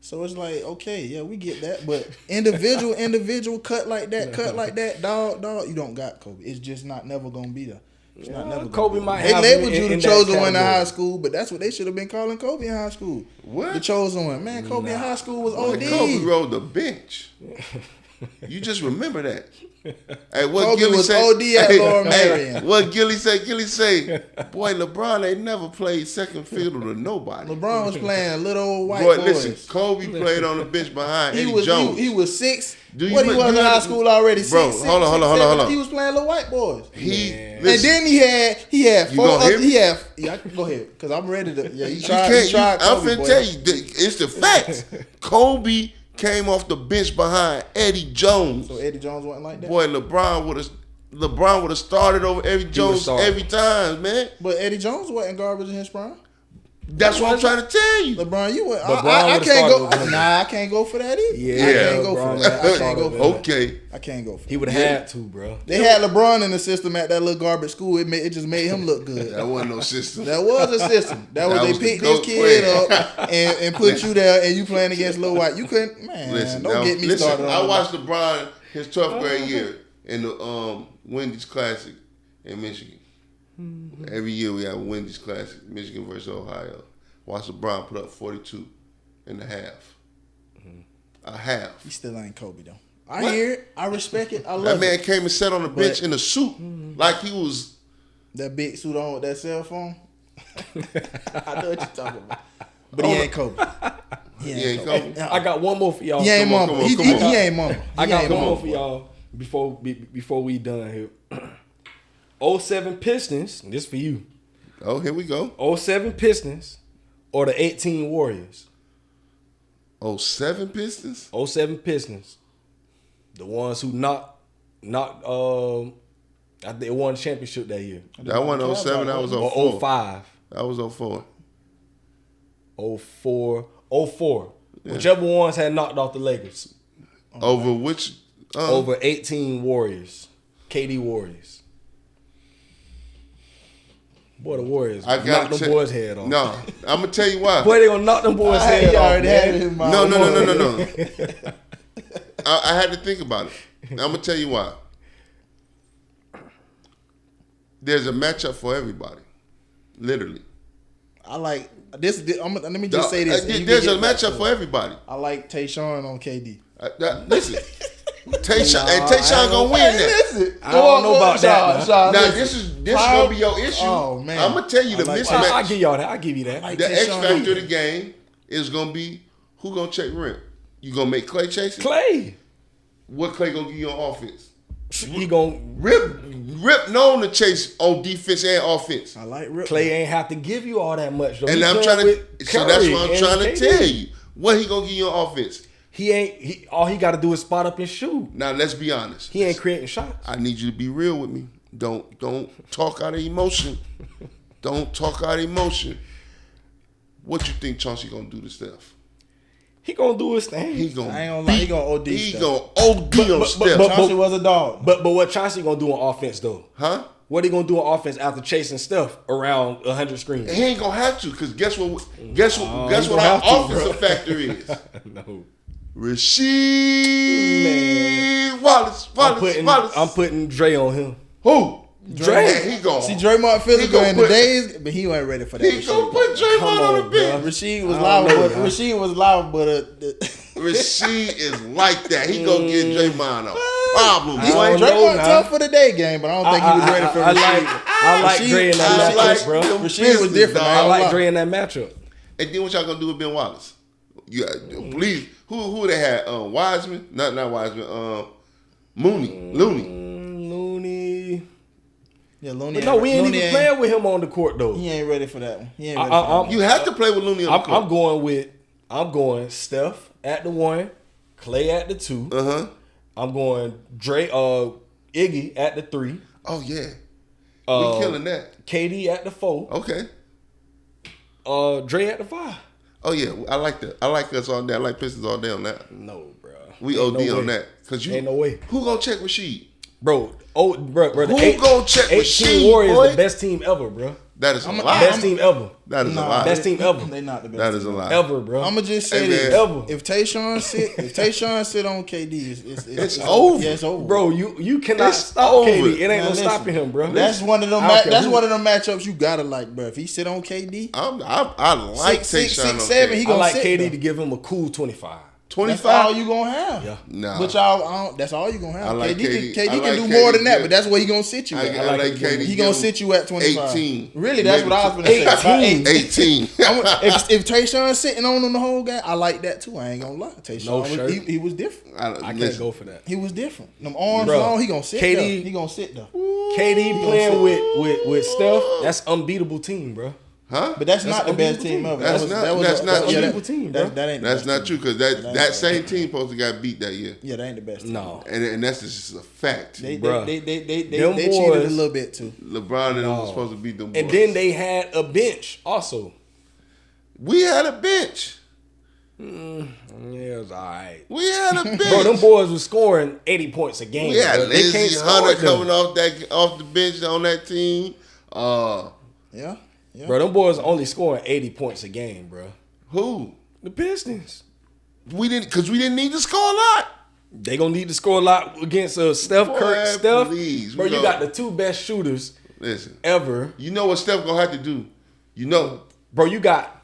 So it's like, okay, yeah, we get that. But individual cut like that, dog, you don't got Kobe. It's just not never gonna be there. It's not never gonna Kobe be there. might They have labeled him you the in chosen that one in category. high school, but that's what they should have been calling Kobe in high school. What? The chosen one. Man, Kobe in high school was Boy, OD. Kobe rode the bench. You just remember that. Hey, what Kobe Gilly was say? OD at Laura Marion. What Gilly say? Gilly say, boy, LeBron ain't never played second fiddle to nobody. LeBron was playing little old white Boy, boys. listen, Kobe played on the bench behind Eddie Jones. He was 6. Do you What he ma- was do in you- high school already? Bro, 6, hold on. He was playing little white boys. Listen, And then he had You 4 gonna hear other. me? He had. Yeah, I can go ahead because I'm ready to. Yeah, he you tried. can't. He tried. I'm Kobe, finna boy. tell you, it's the facts. Kobe came off the bench behind Eddie Jones. So Eddie Jones wasn't like that. Boy, LeBron would have started over Eddie Jones every time, man. But Eddie Jones wasn't garbage in his prime. That's what I'm trying to tell you. LeBron, you went. LeBron I would've can't go. started over him. Nah, I can't go for that either. Yeah, I can't go LeBron for that. I would've can't go started for over that. Okay. I can't go for He that. would have had to, bro. They had LeBron in the system at that little garbage school. It just made him look good. That wasn't no system. That was a system. That was That they was the picked this GOAT kid player. up and put you there and you playing against Lil White. You couldn't, man. Listen, don't get me started on I that. watched LeBron his 12th grade year in the Wendy's Classic in Michigan. Every year we have a Wendy's Classic, Michigan versus Ohio. Watch LeBron put up 42 and a half. A half. He still ain't Kobe though. I What? hear it. I respect it. I love That man it. came and sat on the bench in a suit like he was. That big suit on with that cell phone. I know what you're talking about. But he ain't Kobe. He He ain't Kobe. I got one more for y'all. He ain't Come on, mama. come on, He come on. ain't mama. I got one mama. more for y'all before we done here. 07 Pistons. This for you. Oh, here we go. 07 Pistons or the 18 Warriors. 07 Pistons? 07 Pistons. The ones who knocked I think they won the championship that year. That wasn't 07, that was Or 04. 05. That was 04. 04. Whichever ones had knocked off the Lakers. Over which? Over 18 Warriors. KD Warriors. Boy, the Warriors I got knocked them boys' head off. No, I'm going to tell you why. Boy, they gonna knock them boys' head He off, already had it man. in his mind. No. I had to think about it. I'm going to tell you why. There's a matchup for everybody. Literally. I like this. Let me just say this. and you There's can a get back matchup to for it. everybody. I like Tayshaun on KD. Listen. Tayshaun going to win that. Listen, I don't know about that, Sean, Now, listen. this is going to be your issue. Oh, man. I'm going to tell you the I like mismatch. I'll give y'all that. I'll give you that. like The X Tayshaun factor Lee. of the game is going to be who going to check rim. You going to make Clay chase it? Clay. What Clay going to give you on offense? He gonna Rip known to chase on defense and offense. I like Rip. Clay ain't have to give you all that much though. And He I'm playing trying to, with so that's Curry what I'm and trying to KD. tell you. What he gonna give you on offense? All he gotta do is spot up and shoot. Now let's be honest. He ain't creating shots. I need you to be real with me. Don't talk out of emotion. Don't talk out of emotion. What you think Chauncey gonna do to Steph? He gonna do his thing. He gonna I ain't gonna lie, he gonna OD He Steph. gonna OD on Steph. Chauncey was a dog. But what Chauncey gonna do on offense though? Huh? What he gonna do on offense after chasing Steph around 100 screens? He ain't gonna have to, because guess what he our gonna have to, offensive bro. factor is? No. Rasheed Wallace. I'm putting Dre on him. Who? Dre. Man, he gonna See, Draymond physical gonna in the put- days, but he wasn't ready for that. he gonna Rasheed. put Draymond Come on the on, bench. Rasheed was I live, don't know, but man. Rasheed was live, but Rasheed is like that. He gonna get Draymond a problem, I boy. don't know Draymond now. tough for the day game, but I don't think he was ready for Rasheed. I like Rasheed- Dre in I that like matchup, bro. them Rasheed was business, different, dog. man. I like lie. Dre in that matchup. And then what y'all gonna do with Ben Wallace? You please, who they had? Wiseman? Not Wiseman. Looney. Looney. Yeah, Looney. But no, we ain't Looney even playing with him on the court though. He ain't ready for that one. He ain't ready for that one. You have to play with Looney on the court. I'm going Steph at the 1, Clay at the 2. I'm going Dre Iggy at the 3. Oh yeah, we killing that. KD at the 4. Okay. Dre at the 5. Oh yeah, I like that. I like us all day. I like Pistons all day on that. No, bro. We Ain't OD no on way. that. Cause you Ain't no way. Who gonna check Rasheed? Bro, the Who gonna check 18 Rasheed, Warriors boy? the best team ever, bro. That is a lie. Best team ever. That is a Nah, lie. Best team ever. They not the best. That is a lie. Ever, bro. I'm gonna just say Hey, this: man. Ever. if Tayshaun sit on KD, it's over. Yeah, it's over, Bro, you cannot It's stop over. KD. It ain't Man, no listen, stopping him, bro. That's one of them. I don't care That's who- one of them matchups you gotta like, bro. If he sit on KD, I like 6'6", Tayshaun on 6'7", KD. he I gonna like sit KD there. to give him a cool 25. 25. That's all you gonna have. Yeah. Nah. But y'all, that's all you gonna have. I like KD KD. can I like do KD more than that, good. but that's where he gonna sit you at. I like KD. He gonna sit you at 25. 18. Really, that's what I was gonna say. 18. 18. If Tayshaun's sitting on him the whole game, I like that too. I ain't gonna lie. Tayshaun, No shirt. he was different. I can't go for that. He was different. Them arms Bruh, long, he gonna sit KD there. He gonna sit there. KD playing with Steph, that's unbeatable team, bro. Huh? But that's not the best unbeatable team ever. That's not unbeatable team, bro. That ain't the That's best not team. true because that same team supposed to got beat that year. Yeah, that ain't the best team. No. And that's just a fact. They Bruh. Them cheated boys- a little bit too. LeBron and them No. was supposed to beat them boys. And then they had a bench also. We had a bench. Yeah, it was all right. We had a bench. Bro, them boys was scoring 80 points a game. we had bro. They can't Lindsey score Hunter them. coming off the bench on that team. Yeah. Bro, them boys only scoring 80 points a game, bro. Who? The Pistons. We didn't need to score a lot. They gonna need to score a lot against Steph Boy, Curry. Steph, please. bro, We you go- got the two best shooters Listen, ever. you know what Steph gonna have to do. Bro, you got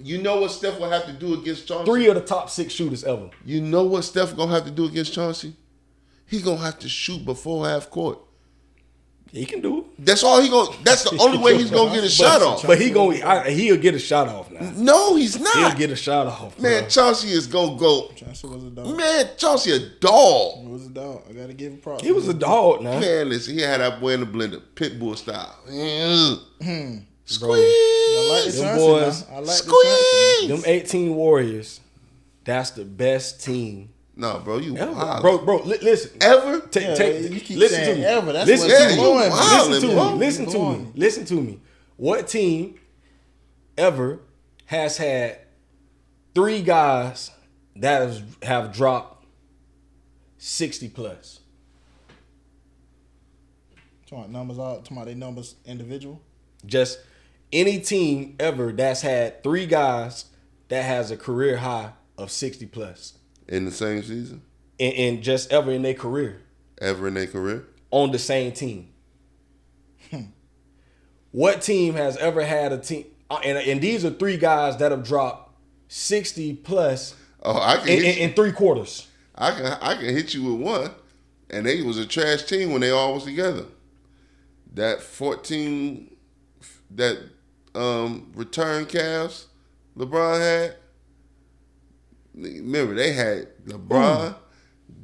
You know what Steph will have to do against Chauncey? 3 of the top 6 shooters ever. You know what Steph gonna have to do against Chauncey? He gonna have to shoot before half court. He can do it. That's all he gonna. That's the only way he's gonna get a shot off. But he'll get a shot off now. No, he's He'll not. get a shot off, Man, bro. Chauncey is gonna go. Chauncey was a dog. Man, Chauncey a dog. He was a dog. I gotta give him props. He was a dog now. Man, listen, he had that boy in the blender, Pitbull style. Squeeze. I like the Them Chauncey boys- now. I like the Squeeze. Them 18 Warriors, that's the best team No, bro, you ever. wild. Bro, listen. Ever? You keep listen to saying me. ever. That's Listen what to Yeah, me. you going. wildin', Listen to bro. me. Listen to me. Listen to me. What team ever has had 3 guys that have dropped 60 plus? Talking about numbers out. Talking about their numbers individual. Just any team ever that's had 3 guys that has a career high of 60 plus. In the same season? And just ever in their career Ever in their career? on the same team. What team has ever had a team? And these are 3 guys that have dropped 60 plus Oh, I can hit you. in 3 quarters. I can hit you with one. And they was a trash team when they all was together. That 14 that return Cavs LeBron had. Remember, they had LeBron,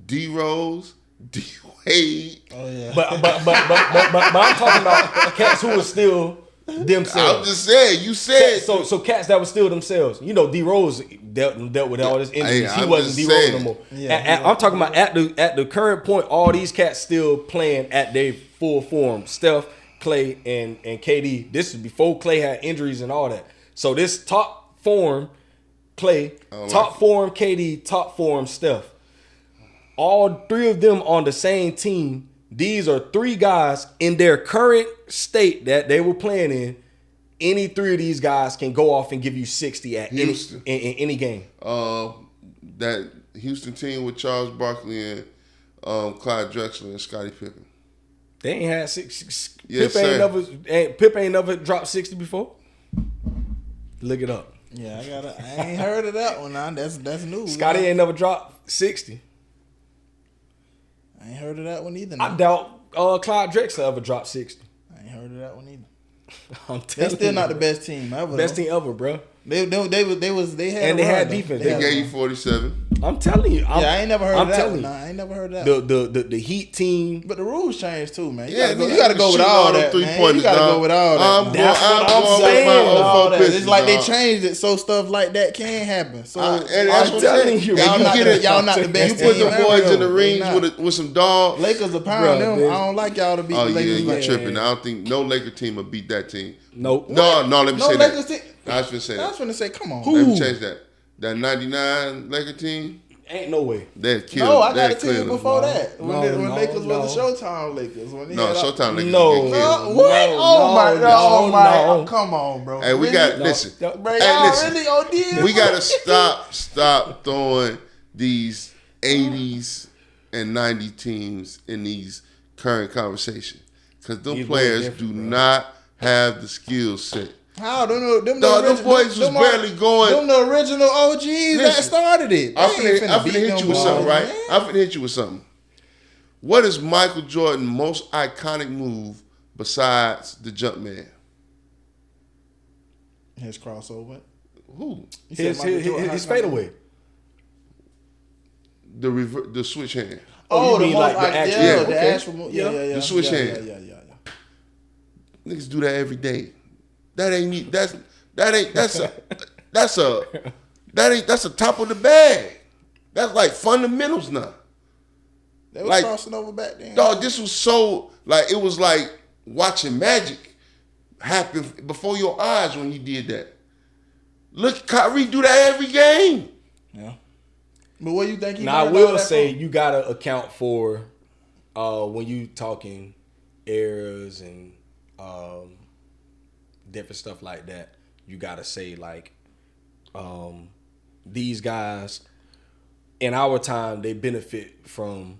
D Rose, D Wade. Oh yeah. But I'm talking about cats who are still I'm themselves. just saying, you said So cats that were still themselves. You know, D Rose dealt with all this injuries. Hey, He I'm wasn't just D Rose no saying. more. Yeah, I'm talking about at the current point, all these cats still playing at their full form. Steph, Clay, and KD. This is before Clay had injuries and all that. So this top form, Clay, top form, KD, top form, Steph. All 3 of them on the same team. These are 3 guys in their current state that they were playing in. Any 3 of these guys can go off and give you 60 at Houston. in any game. that Houston team with Charles Barkley and Clyde Drexler and Scottie Pippen. They ain't had 6. Yes, Pip ain't never dropped 60 before. Look it up. Yeah, I ain't heard of that one. Now that's new. Scotty ain't never dropped 60. I ain't heard of that one either. I Now. doubt Clyde Drexler ever dropped 60. I ain't heard of that one either. I'm They telling still you, not the bro. best team ever. Best though. team ever, bro. They had And they a had run, though. defense. They They had a gave run. you 47. I'm telling you. Yeah, I ain't never heard I'm of that telling one. you. Nah, I ain't never heard of that one. The Heat team. But the rules changed too, man. You Yeah, gotta go with shooting all them that, man. You three-pointers, gotta dog. go with all that. man. That's what I'm going with saying, my All 04 that. Pistons, It's like they dog. changed it so stuff like that can happen. So And that's I'm what I'm telling saying. you, y'all And not you the, get it. y'all not the You best put team the ever, boys in though. the They rings not. with some dogs. Lakers are pound Bruh, them. man. I don't like y'all to beat Oh the yeah, Lakers. you like tripping. that. I don't think no Laker team will beat that team. Nope. No, let me No say Lakers that. team. I was gonna say I was that. finna say, come on. Let me change that. That 99 Laker team, Ain't no way. they'd kill. No, I got they'd a team clear them. before that. When No, Lakers no. was the Showtime Lakers. When they No, had all- Showtime Lakers. No. get killed. What? No, Oh my no, god! Oh my! no. Oh, come on, bro. Hey, we Really? got No. listen. No. Bro, Hey, y'all listen. really OD? We gotta stop throwing these 80s and 90 teams in these current conversations because them These players boys different, do bro. not have the skill set How? Them Them boys was barely going. Them the original OGs that started it. I'm finna hit you with something, right? Man. I'm finna hit you with something. What is Michael Jordan's most iconic move besides the jump man? His crossover. Who? His fadeaway. The switch hand. Oh, you mean like the actual? The actual. Yeah. The switch hand. Yeah. Niggas do that every day. That's a top of the bag. That's like fundamentals now. They was like, crossing over back then. Dog, this was so like it was like watching magic happen before your eyes when he did that. Look, Kyrie do that every game. Yeah. But what do you think he Now I will say you gotta account for when you talking errors and different stuff like that. You gotta say like these guys in our time they benefit from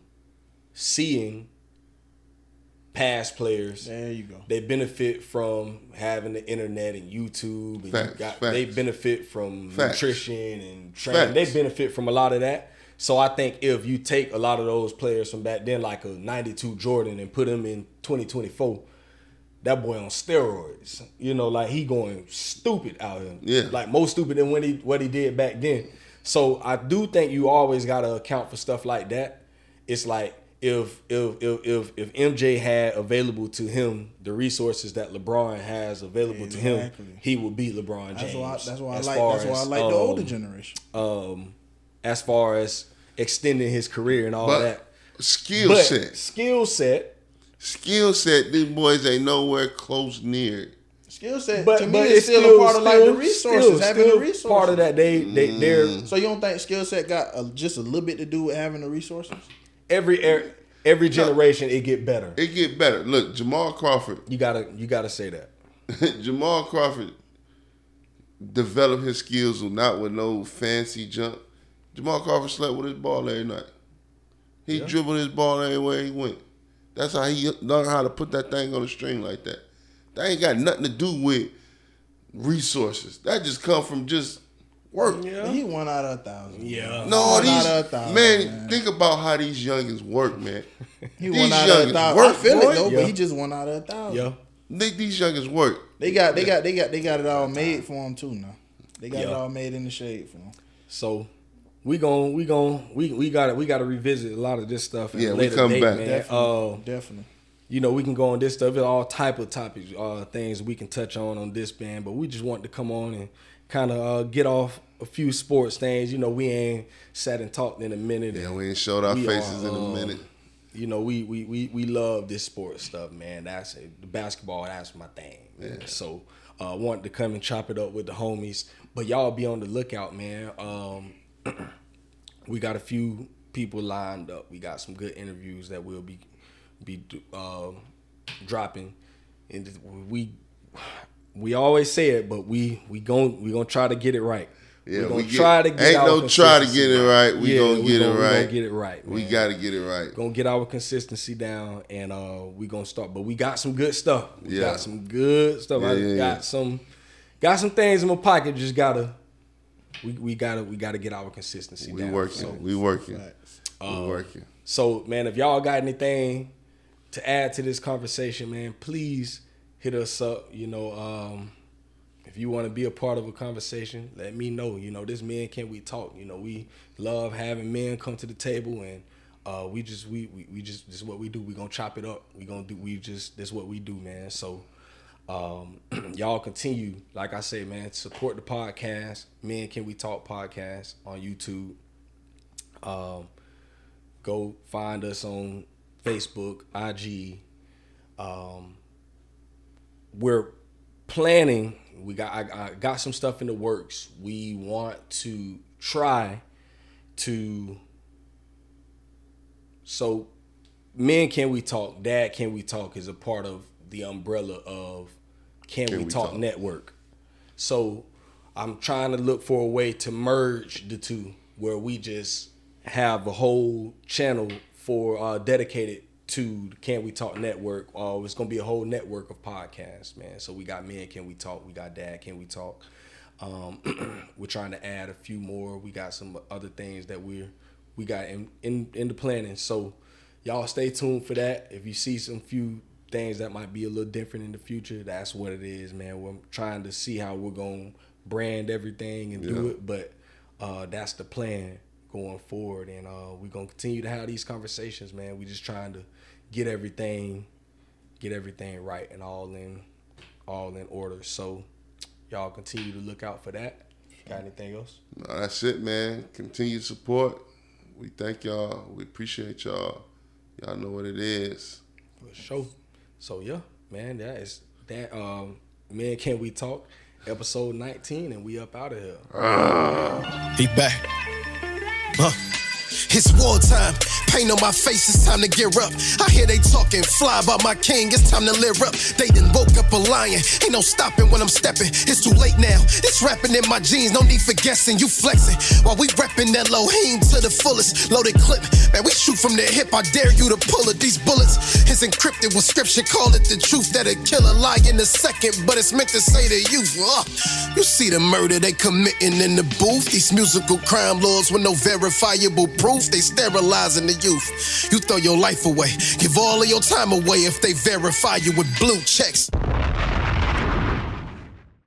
seeing past players. There you go. They benefit from having the internet and YouTube. And they benefit from nutrition and training. They benefit from a lot of that. So I think if you take a lot of those players from back then, like a 92 Jordan, and put him in 2024, that boy on steroids. You know, like he going stupid out here. Yeah. Like more stupid than what he did back then. So I do think you always got to account for stuff like that. It's like, if MJ had available to him the resources that LeBron has available to him, he would beat LeBron James. That's why I like the older generation. As far as extending his career and all that. Skill set. These boys ain't nowhere close near. Skill set to me is still a part of like the resources. Having the resources. Part of that they're. So you don't think skill set got just a little bit to do with having the resources? Every generation it get better. It get better. Look, Jamal Crawford. You gotta say that. Jamal Crawford developed his skills not with no fancy jump. Jamal Crawford slept with his ball every night. He dribbled his ball everywhere he went. That's how he learned how to put that thing on the string like that. That ain't got nothing to do with resources. That just come from just work. Yeah. He 1 out of 1,000. Yeah. No, man, think about how these youngins work, man. He 1 out of 1,000. I feel it though, but he just 1 out of 1,000. Yeah. These youngins work. They got it all made for him too now. They got it all made in the shade for him. So we gotta revisit a lot of this stuff. Yeah, we come back. Man. Definitely. You know, we can go on this stuff. There's all type of topics, things we can touch on this band. But we just want to come on and kind of get off a few sports things. You know, we ain't sat and talked in a minute. Yeah, we ain't showed our faces in a minute. You know, we love this sports stuff, man. That's the basketball. That's my thing. Man. Yeah. So wanted to come and chop it up with the homies. But y'all be on the lookout, man. We got a few people lined up. We got some good interviews that we'll be dropping, and we always say it, but we gonna try to get it right. Yeah, we try to get ain't no try to get it right. We gonna get it right. We gonna get it right. Man. We gotta get it right. Gonna get our consistency down, and we gonna start. But we got some good stuff. We got some good stuff. Got some things in my pocket. Just gotta. We gotta get our consistency down. We working. So, man, if y'all got anything to add to this conversation, man, please hit us up. You know, if you want to be a part of a conversation, let me know. You know, this Men Can We Talk. You know, we love having men come to the table, and we just this is what we do. We gonna chop it up. This is what we do, man. So y'all continue, like I say, man, support the podcast, Men Can We Talk podcast on YouTube. Go find us on Facebook, IG. We're planning. I got some stuff in the works. We want to try to. So, Men Can We Talk, Dad Can We Talk is a part of the umbrella of Can We Talk Network. So I'm trying to look for a way to merge the two, where we just have a whole channel for dedicated to the Can We Talk network. It's gonna be a whole network of podcasts, man. So we got Men Can We Talk, we got Dad Can We Talk. We're trying to add a few more. We got some other things that we got in the planning. So y'all stay tuned for that. If you see some few things that might be a little different in the future, that's what it is, man. We're trying to see how we're gonna brand everything and do it, but that's the plan going forward, and we're gonna continue to have these conversations, man. We just trying to get everything right and all in order. So y'all continue to look out for that. Got anything else? No, that's it, man. Continued support. We thank y'all. We appreciate y'all. Y'all know what it is. For sure. So yeah, man, that is that. Man, Can We Talk? Episode 19, and we up out of here. He back. It's wartime. Pain on my face, it's time to gear up. I hear they talking fly about my king, it's time to live up. They done woke up a lion, ain't no stopping when I'm stepping. It's too late now, it's rapping in my jeans, no need for guessing. You flexing, while we repping that Elohim to the fullest. Loaded clip, man, we shoot from the hip, I dare you to pull it. These bullets is encrypted with scripture, call it the truth. That'll kill a lie in a second, but it's meant to say to you. You see the murder they committing in the booth. These musical crime lords with no verifiable proof, they sterilizing the youth. You throw your life away, give all of your time away if they verify you with blue checks.